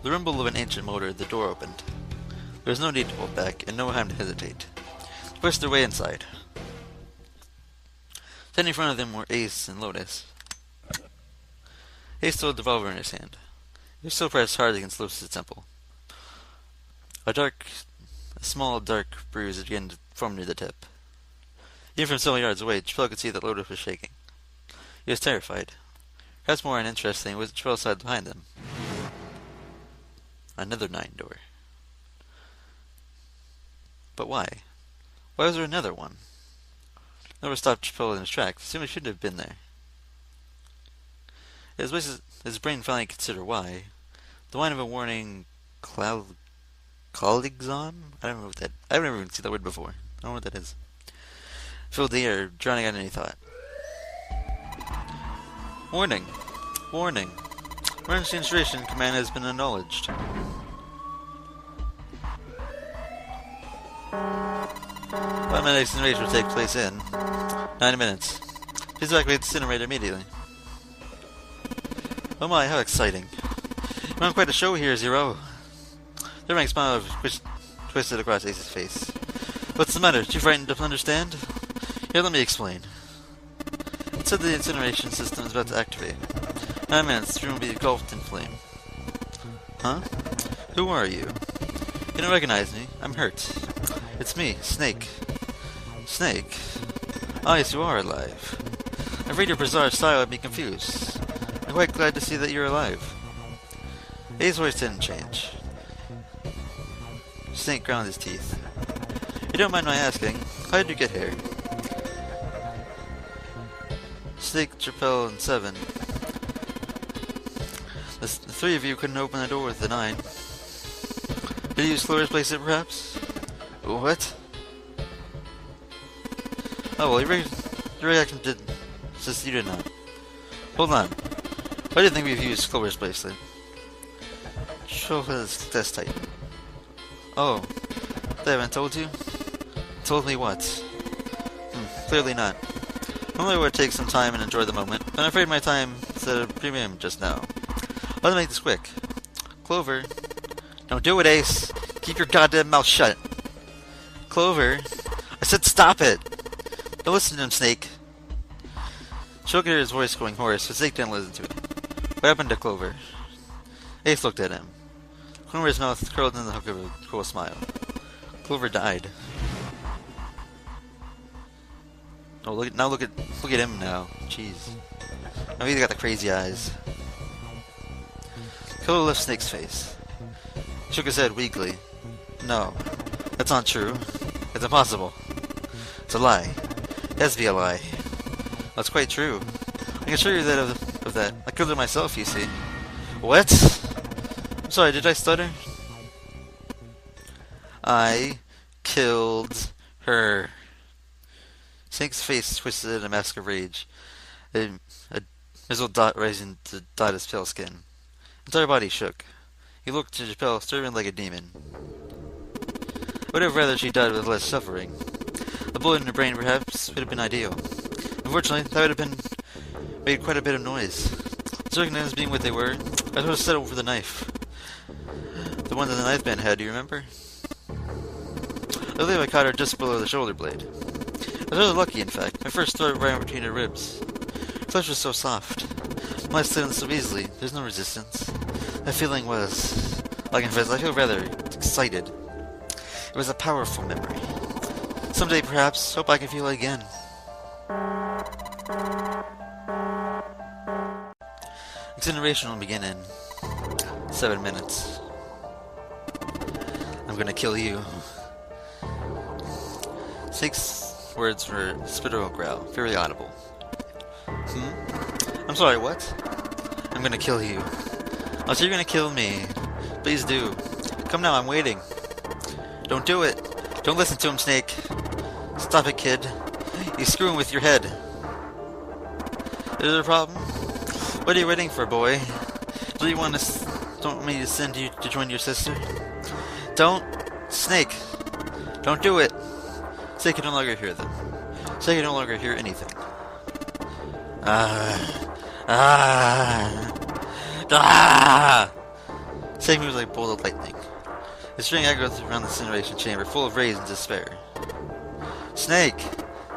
The rumble of an ancient motor, the door opened. There was no need to pull back, and no time to hesitate. They pushed their way inside. Standing in front of them were Ace and Lotus. Ace held the revolver in his hand. He was still pressed hard against Lotus's temple. A small dark bruise had begun to form near the tip. Even from several yards away, Chappelle could see that Lotus was shaking. He was terrified. Perhaps more uninteresting was Chappelle's side behind them. Another 9 door. But why? Why was there another one? Nova stopped Chappelle in his tracks. Assumed he shouldn't have been there. His brain finally considered why. The whine of a warning Colixon? I don't know what that... I've never even seen that word before. I don't know what that is. Filled the air, drowning out any thought. Warning! Warning! Emergency installation command has been acknowledged. Automatic incineration will take place in 9 minutes. Please evacuate the incinerator immediately. Oh my, how exciting. You're on quite a show here, Zero. The rank smile twisted across Ace's face. What's the matter? Too frightened to understand? Here, let me explain. It said the incineration system is about to activate. 9 minutes, the room will be engulfed in flame. Huh? Who are you? You don't recognize me. I'm hurt. It's me, Snake. Snake? Ah, yes, you are alive. I've read your bizarre style and be confused. I'm quite glad to see that you're alive. Ace's voice didn't change. Snake ground his teeth. You don't mind my asking, how did you get here? Snake, Chappelle, and 7. The 3 of you couldn't open the door with the 9. Did you use Chloe's place it, perhaps? What? Oh, well, your reaction did... Just you did not. Hold on. Why do you think we've used Clover's bracelet? Show his test tight. Oh. They haven't told you? Told me what? Clearly not. Normally I would take some time and enjoy the moment, but I'm afraid my time is at a premium just now. Let's make this quick. Clover. Don't do it, Ace. Keep your goddamn mouth shut. Clover. I said stop it. Don't listen to him, Snake. She could hear his voice going hoarse, but Snake didn't listen to it. What happened to Clover? Ace looked at him. The corner of his mouth curled in the hook of a cruel smile. Clover died. Oh, look at him now. Jeez. Now he's got the crazy eyes. Clover left Snake's face. He shook his head weakly. No, that's not true. It's impossible. It's a lie. It has to be a lie. That's quite true. I can assure you that of that. I killed her myself, you see. What? I'm sorry, did I stutter? I killed her. Snake's face twisted in a mask of rage. A miserable dot rising to dot his pale skin. His entire body shook. He looked to Chappelle, staring like a demon. I would have rather she died with less suffering. A bullet in her brain, perhaps, would have been ideal. Unfortunately, that would have made quite a bit of noise. Circumstances being what they were, I would have settled for the knife. The one that the knife band had, do you remember? I believe I caught her just below the shoulder blade. I was really lucky, in fact. My first throat right between her ribs. Her flesh was so soft. My slid in so easily. There's no resistance. That feeling was... I confess, I feel rather excited. It was a powerful memory. Someday, perhaps, hope I can feel it again. Incineration will begin in 7 minutes. I'm gonna kill you. Snake's words were a spittle growl, very audible. I'm sorry, what? I'm gonna kill you. Oh, so you're gonna kill me. Please do. Come now, I'm waiting. Don't do it. Don't listen to him, Snake. Stop it, kid. He's screwing with your head. Is there a problem? What are you waiting for, boy? Do you want to... Don't want me to send you to join your sister? Don't... Snake! Don't do it! Snake can no longer hear them. Snake can no longer hear anything. Snake moves like a bolt of lightning. His string echoes around the incineration chamber, full of rage and despair. Snake!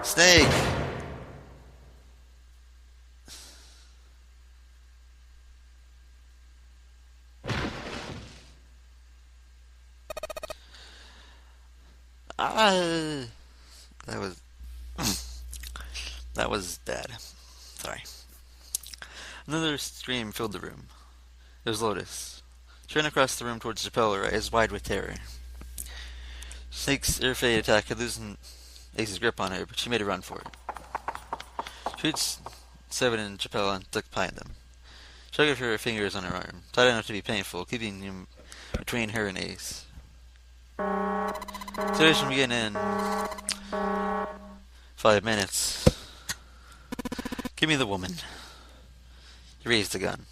Snake! That was... that was bad. Sorry. Another scream filled the room. It was Lotus. She ran across the room towards Chappelle, her eyes wide with terror. Snake's air-fade attack had loosened Ace's grip on her, but she made a run for it. She reached Seven and Chappelle and ducked behind them. She hugged her fingers on her arm, tight enough to be painful, keeping him between her and Ace. Situation began in 5 minutes. Give me the woman. He raised the gun.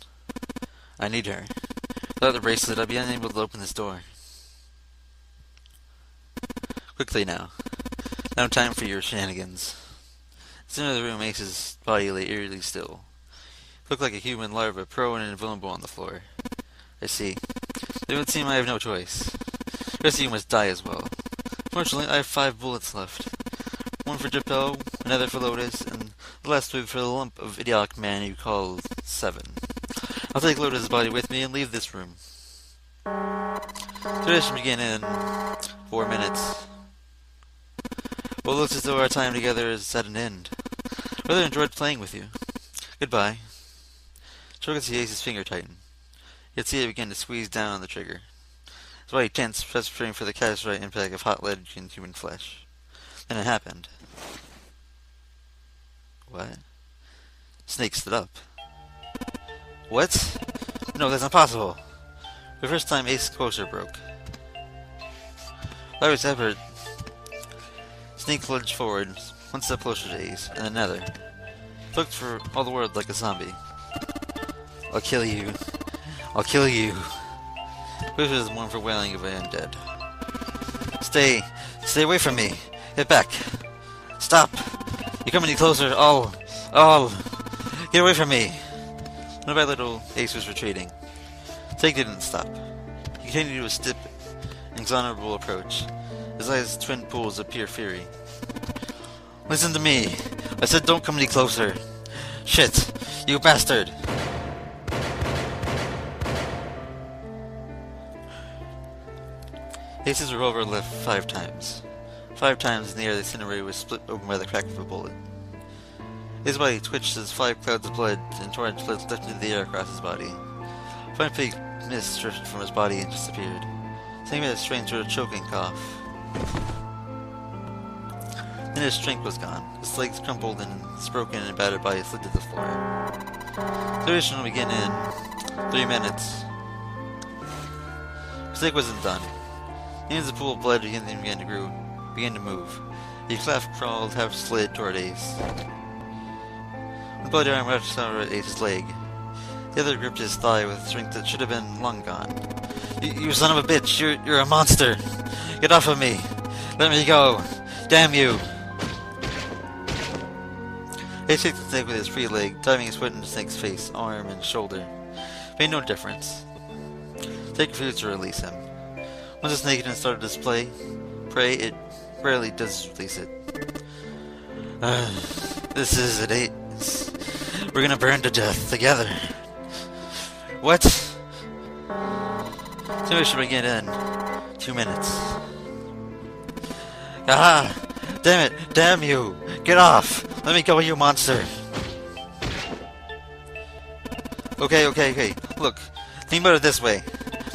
I need her. Without the bracelet, I'd be unable to open this door. Quickly now. No time for your shenanigans. In the center of the room, Ace's body lay eerily still. He looked like a human larva, prone and invulnerable on the floor. I see. It would seem I have no choice. The rest of you must die as well. Fortunately, I have 5 bullets left. One for Japel, another for Lotus, and the last 2 for the lump of idiotic man you call Seven. I'll take Lotus's body with me and leave this room. Tradition began in 4 minutes. Well, it looks as though our time together is at an end. Rather enjoyed playing with you. Goodbye. Joe could see Ace's finger tighten. He could see it begin to squeeze down on the trigger. His body tense, preparing for the catastrophic impact of hot lead in human flesh. Then it happened. What? Snake stood up. What? No, that's impossible. For the first time, Ace's closure broke. Larry's effort. Snake lunged forward, one step closer to Ace, and another. He looked for all the world like a zombie. I'll kill you. I'll kill you. Which was one for wailing of an undead. Stay away from me. Get back. Stop. You come any closer, I'll get away from me. Little by little, Ace was retreating. Snake didn't stop. He continued to a stiff, inexorable approach. His eyes twin pools of pure fury. Listen to me. I said don't come any closer. Shit. You bastard. Ace's revolver left 5 times. 5 times in the air the incinerator was split open by the crack of a bullet. His body twitched as 5 clouds of blood and torrent blood leapt into the air across his body. Fine fake mist drifted from his body and disappeared. Snake made a strange sort of choking cough. Then his strength was gone. His legs crumpled and his broken and battered body slid to the floor. The duration will begin in 3 minutes. Snake wasn't done. As the pool of blood began to move. He half crawled, half slid toward Ace. The bloody arm wrapped around Ace's leg. The other gripped his thigh with strength that should have been long gone. You son of a bitch! You're a monster! Get off of me! Let me go! Damn you! Ace kicked the snake with his free leg, diving his foot into the snake's face, arm, and shoulder. Made no difference. Snake refused to release him. Once the snake had started to display prey, it rarely does release it. This is it, Ace. We're gonna burn to death together. What? Simulation begin in 2 minutes. Ah! Damn it! Damn you! Get off! Let me go, you monster! Okay. Look, think about it this way.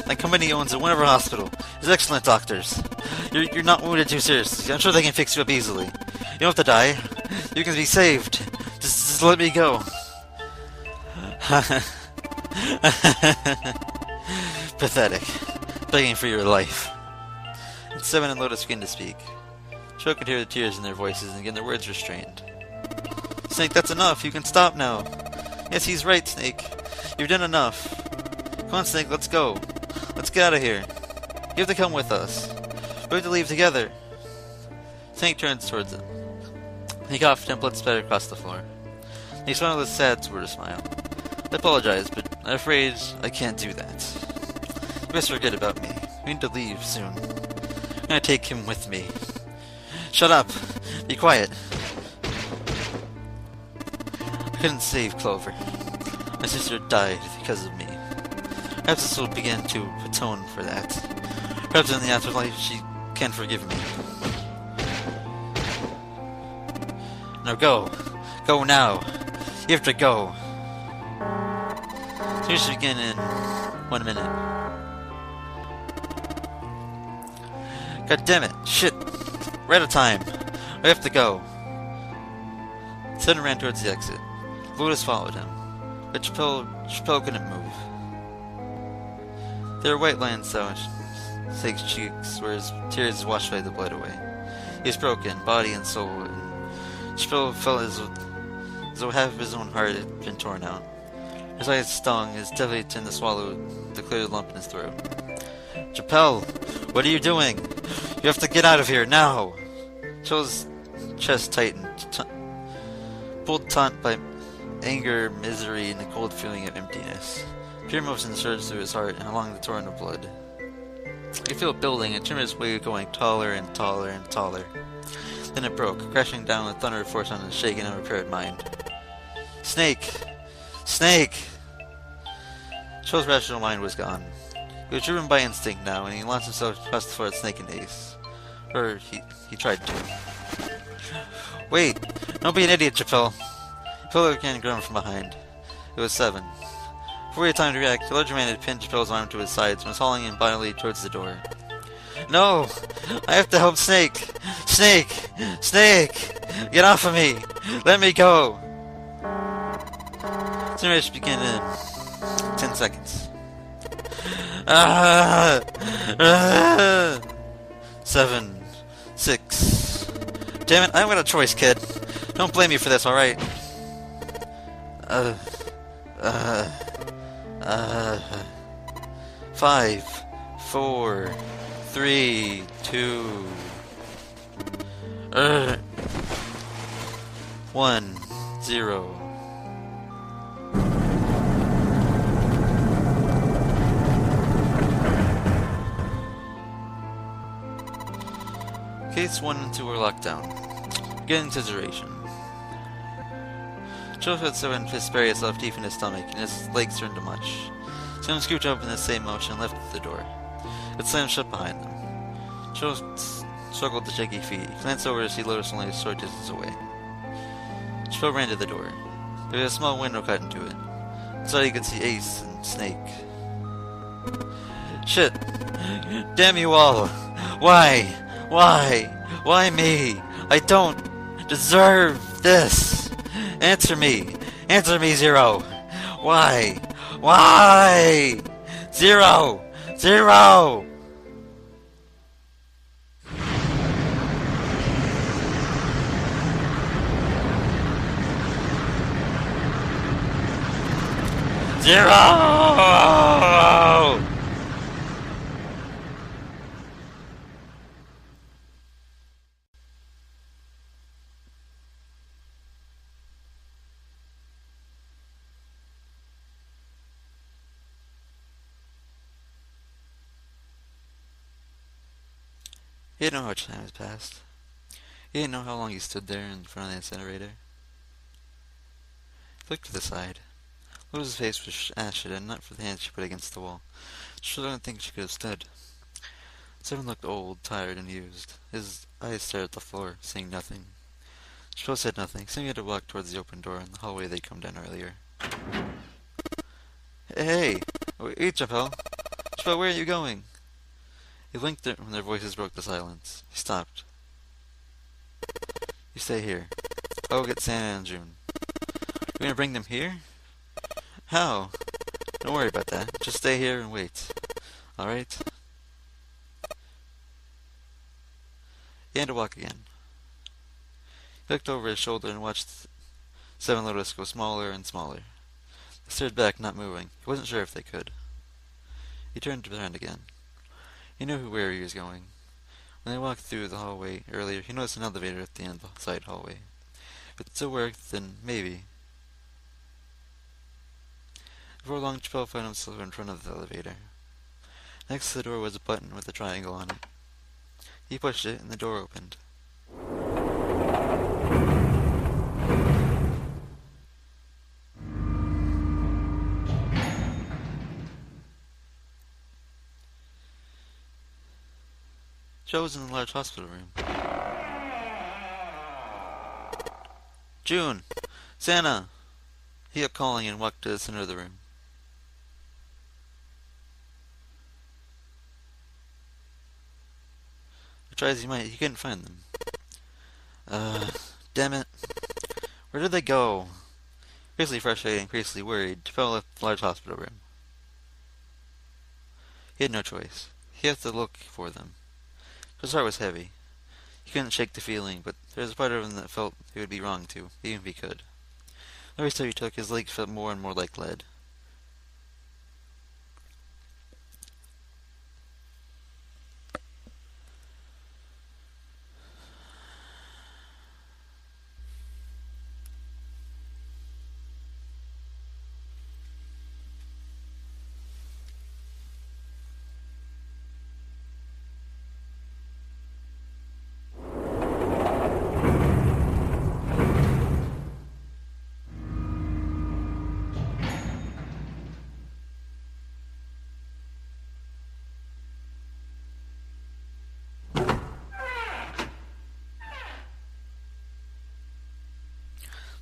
My company owns one of our hospital. There's excellent doctors. You're not wounded too seriously. I'm sure they can fix you up easily. You don't have to die. You can be saved. Just let me go. Pathetic. Begging for your life. And Seven and Lotus begin to speak. Cho could hear the tears in their voices and again their words restrained. Snake, that's enough. You can stop now. Yes, he's right, Snake. You've done enough. Come on, Snake, let's go. Let's get out of here. You have to come with us. We have to leave together. Snake turns towards him. He coughed and blood splattered across the floor. He smiled with a sad sort of smile. I apologize, but I'm afraid I can't do that. You best forget about me. We need to leave soon. I'm gonna take him with me. Shut up! Be quiet! I couldn't save Clover. My sister died because of me. Perhaps this will begin to atone for that. Perhaps in the afterlife she can forgive me. Now go! Go now! You have to go! So we should begin in 1 minute. God damn it! Shit! We're out of time! We have to go! Seven ran towards the exit. Lotus followed him, but Chappelle couldn't move. There were white lines down Snake's cheeks, where his tears washed away the blood away. He was broken, body and soul, and Chappelle felt as though half of his own heart had been torn out. His eyes stung, his deadly turned to swallow the clear lump in his throat. Chappelle, what are you doing? You have to get out of here, now! Chappelle's chest tightened, pulled taut by anger, misery, and a cold feeling of emptiness. Pure emotion surged through his heart and along the torrent of blood. He could feel it building and tremendous wave going taller and taller and taller. Then it broke, crashing down with thunder force on his shaken and unprepared mind. Snake! Snake! Cho's rational mind was gone. He was driven by instinct now, and he launched himself across the floor at Snake and Ace. Or, he tried to. Wait! Don't be an idiot, Chappelle! Chappelle again groaned from behind. It was Seven. Before he had time to react, the larger man had pinned Chappelle's arm to his sides and was hauling him bodily towards the door. No! I have to help Snake! Snake! Snake! Get off of me! Let me go! Simulation begin in 10 seconds. 7, 6. Damn it, I haven't got a choice, kid. Don't blame me for this, alright? 5, 4, 3, 2, 1, 0. Gates 1 and 2 were locked down. Beginning to duration. Joseph had Seven fist bury itself deep in his stomach, and his legs turned to mush. Seven scooped up in the same motion and left the door. It slammed shut behind them. Joseph struggled to shaky feet. He glanced over to see Lotus only a short distance away. Chappelle ran to the door. There was a small window cut into it. Inside he could see Ace and Snake. Shit! Damn you all! Why? Why? Why me? I don't deserve this! Answer me! Answer me, Zero! Why? Why? Zero! Zero! Zero! He didn't know how much time had passed. He didn't know how long he stood there in front of the incinerator. He looked to the side. Lotus's face was ashen, and not for the hands she put against the wall. She didn't think she could have stood. Seven looked old, tired, and used. His eyes stared at the floor, saying nothing. Chappelle said nothing, seeming to walk towards the open door in the hallway they'd come down earlier. Hey! Wait, Chappelle! Chappelle, where are you going? He blinked when their voices broke the silence. He stopped. You stay here. I'll get Santa and June. You're gonna bring them here? How? Don't worry about that. Just stay here and wait. Alright? He had to walk again. He looked over his shoulder and watched Seven Lotus go smaller and smaller. They stared back, not moving. He wasn't sure if they could. He turned around again. He knew where he was going. When they walked through the hallway earlier, he noticed an elevator at the end of the side hallway. If it still worked, then maybe. Before long, Chappelle found himself in front of the elevator. Next to the door was a button with a triangle on it. He pushed it, and the door opened. Joe was in the large hospital room. June! Santa! He kept calling and walked to the center of the room. Try as he might, he couldn't find them. Damn it. Where did they go? Increasingly frustrated, increasingly worried, Chappelle left the large hospital room. He had no choice. He had to look for them. His heart was heavy. He couldn't shake the feeling, but there was a part of him that felt it would be wrong to, even if he could. Every step he took, his legs felt more and more like lead.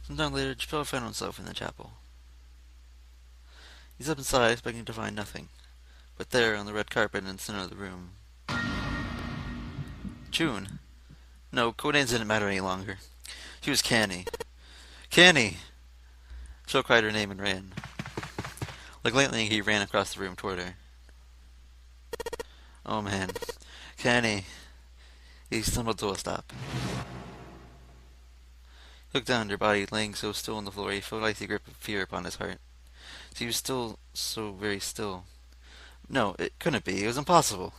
Sometime later, Chappelle found himself in the chapel. He stepped inside, expecting to find nothing. But there, on the red carpet in the center of the room... June! No, codenames didn't matter any longer. She was Canny. Canny! Chappelle cried her name and ran. Like lightning, he ran across the room toward her. Oh man. Canny! He stumbled to a stop. He looked down at her body, laying so still on the floor, he felt like the grip of fear upon his heart. She was still so very still. No, it couldn't be. It was impossible.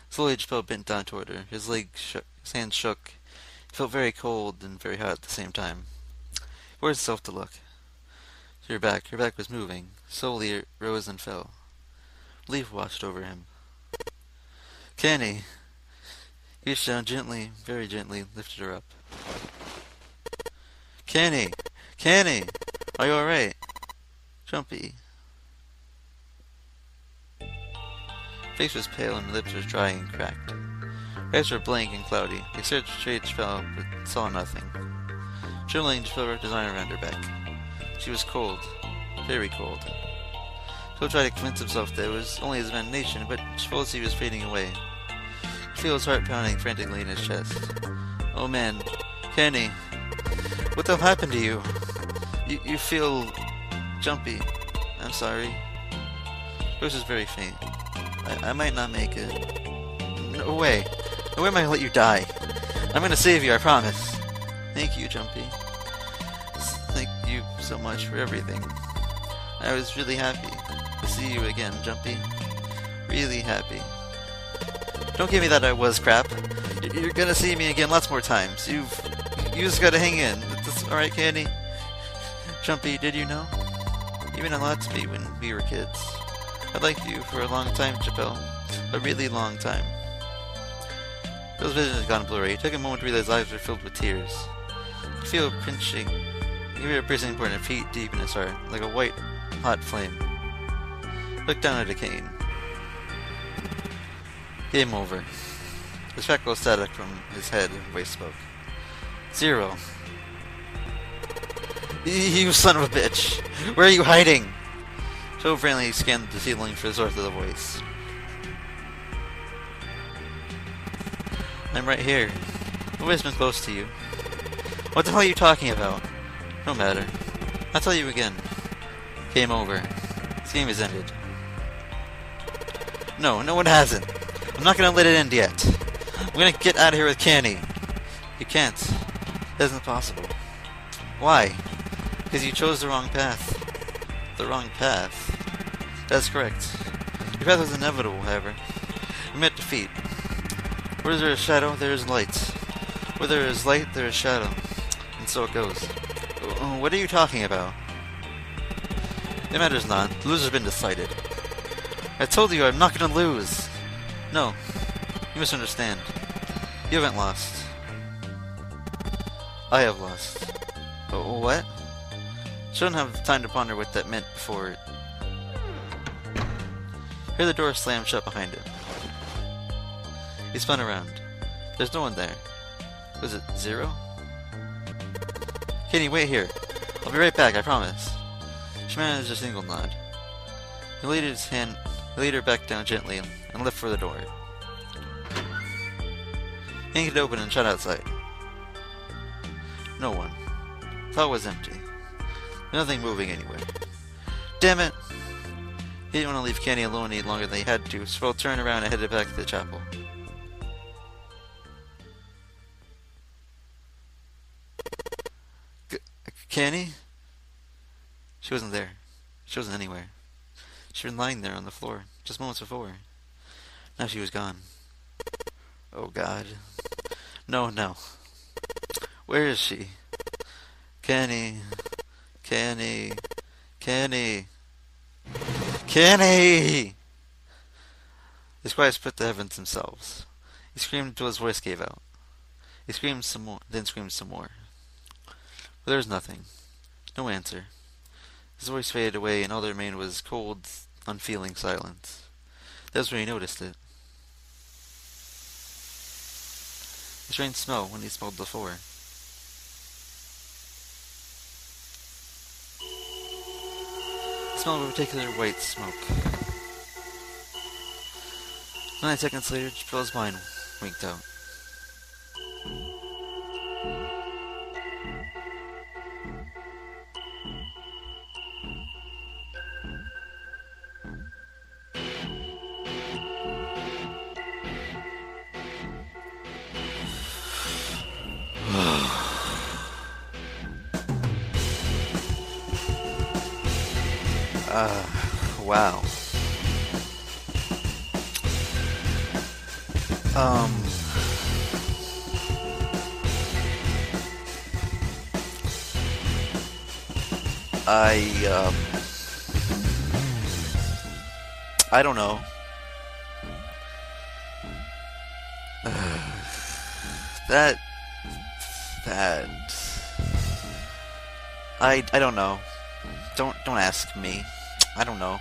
Slowly, Chappelle bent down toward her. His hands shook. He felt very cold and very hot at the same time. He forced himself to look. Her back was moving. Slowly, it rose and fell. Relief washed over him. Canny! He reached down gently, very gently, lifted her up. Canny! Canny! Are you alright? Jumpy. Her face was pale and her lips were dry and cracked. Her eyes were blank and cloudy. They stared straight at Chappelle, but saw nothing. Trembling, Chappelle wrapped his arm around her back. She was cold. Very cold. Chappelle tried to convince himself that it was only his imagination, but Chappelle as he was fading away. He could feel his heart pounding frantically in his chest. Oh man. Canny! What the hell happened to you? You feel... jumpy. I'm sorry. Voice was very faint. I might not make it. No way. No way am I gonna let you die. I'm gonna save you, I promise. Thank you, Jumpy. Thank you so much for everything. I was really happy to see you again, Jumpy. Really happy. Don't give me that I was crap. You're gonna see me again lots more times. You just gotta hang in. That's alright, Candy? Jumpy, did you know? You meant a lot to me when we were kids. I liked you for a long time, Chappelle. A really long time. Bill's vision had gone blurry. It took a moment to realize his eyes were filled with tears. He could feel a pinching. He could feel a piercing point of feet deep in his heart, like a white, hot flame. He looked down at a cane. Game over. His freckle static from his head and voice spoke. 0. You son of a bitch! Where are you hiding? Joe frantically scanned the ceiling for the source of the voice. I'm right here. Nobody's been close to you. What the hell are you talking about? No matter. I'll tell you again. Game over. This game is ended. No, no one hasn't. I'm not gonna let it end yet. I'm gonna get out of here with Canny. You can't. That isn't possible. Why? Because you chose the wrong path. The wrong path. That's correct. Your path was inevitable, however. You met defeat. Where there is shadow, there is light. Where there is light, there is shadow. And so it goes. What are you talking about? It matters not. The loser's been decided. I told you I'm not gonna lose. No. You misunderstand. You haven't lost. I have lost. What? Shouldn't have time to ponder what that meant before. Hear the door slam shut behind him. He spun around. There's no one there. Was it Zero? Kenny, wait here. I'll be right back, I promise. She managed a single nod. He laid her back down gently and left for the door. He yanked it open and shot outside. No one. Thought it was empty. Nothing moving anywhere. Damn it! He didn't want to leave Kenny alone any longer than he had to, so he turned around and headed back to the chapel. Kenny? She wasn't there. She wasn't anywhere. She'd been lying there on the floor, just moments before. Now she was gone. Oh God. No, no. Where is she? Kenny. Kenny. Kenny. Kenny! His cries split the heavens themselves. He screamed until his voice gave out. He screamed some more, then screamed some more. But there was nothing. No answer. His voice faded away, and all that remained was cold, unfeeling silence. That's when he noticed it. A strange smell when he smelled before. It smelled of a particular white smoke. 9 seconds later, Jabril's mind winked out. Wow. I don't know. That I don't know. Don't ask me. I don't know.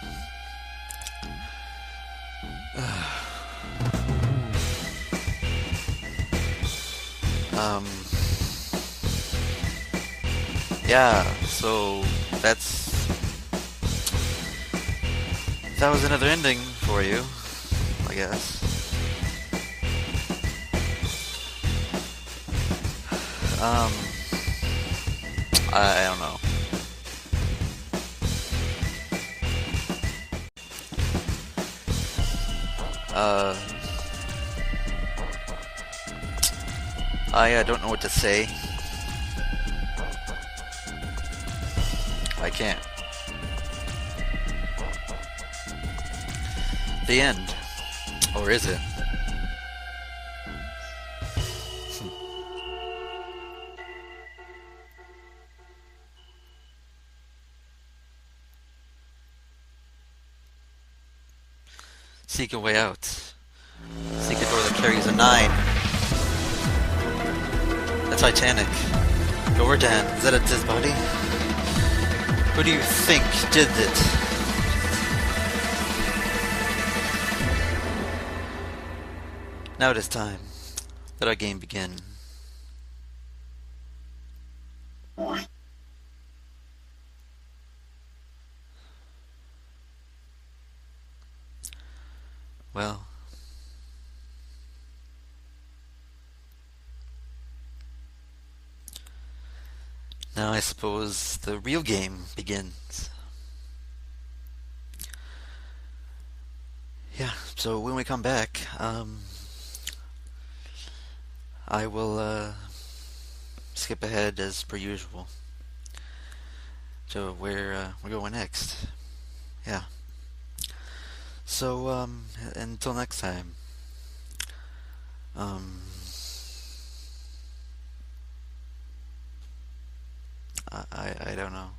Yeah, so that was another ending for you, I guess. I don't know. I don't know what to say. I can't. The end. Or is it? Seek a way out. Seek a door that carries a 9. The Titanic. Jordan, is that a dead body? Who do you think did it? Now it is time. Let our game begin. Well, now I suppose the real game begins. So when we come back, I will skip ahead as per usual. So where we're going next? Yeah. So until next time. Um, I don't know.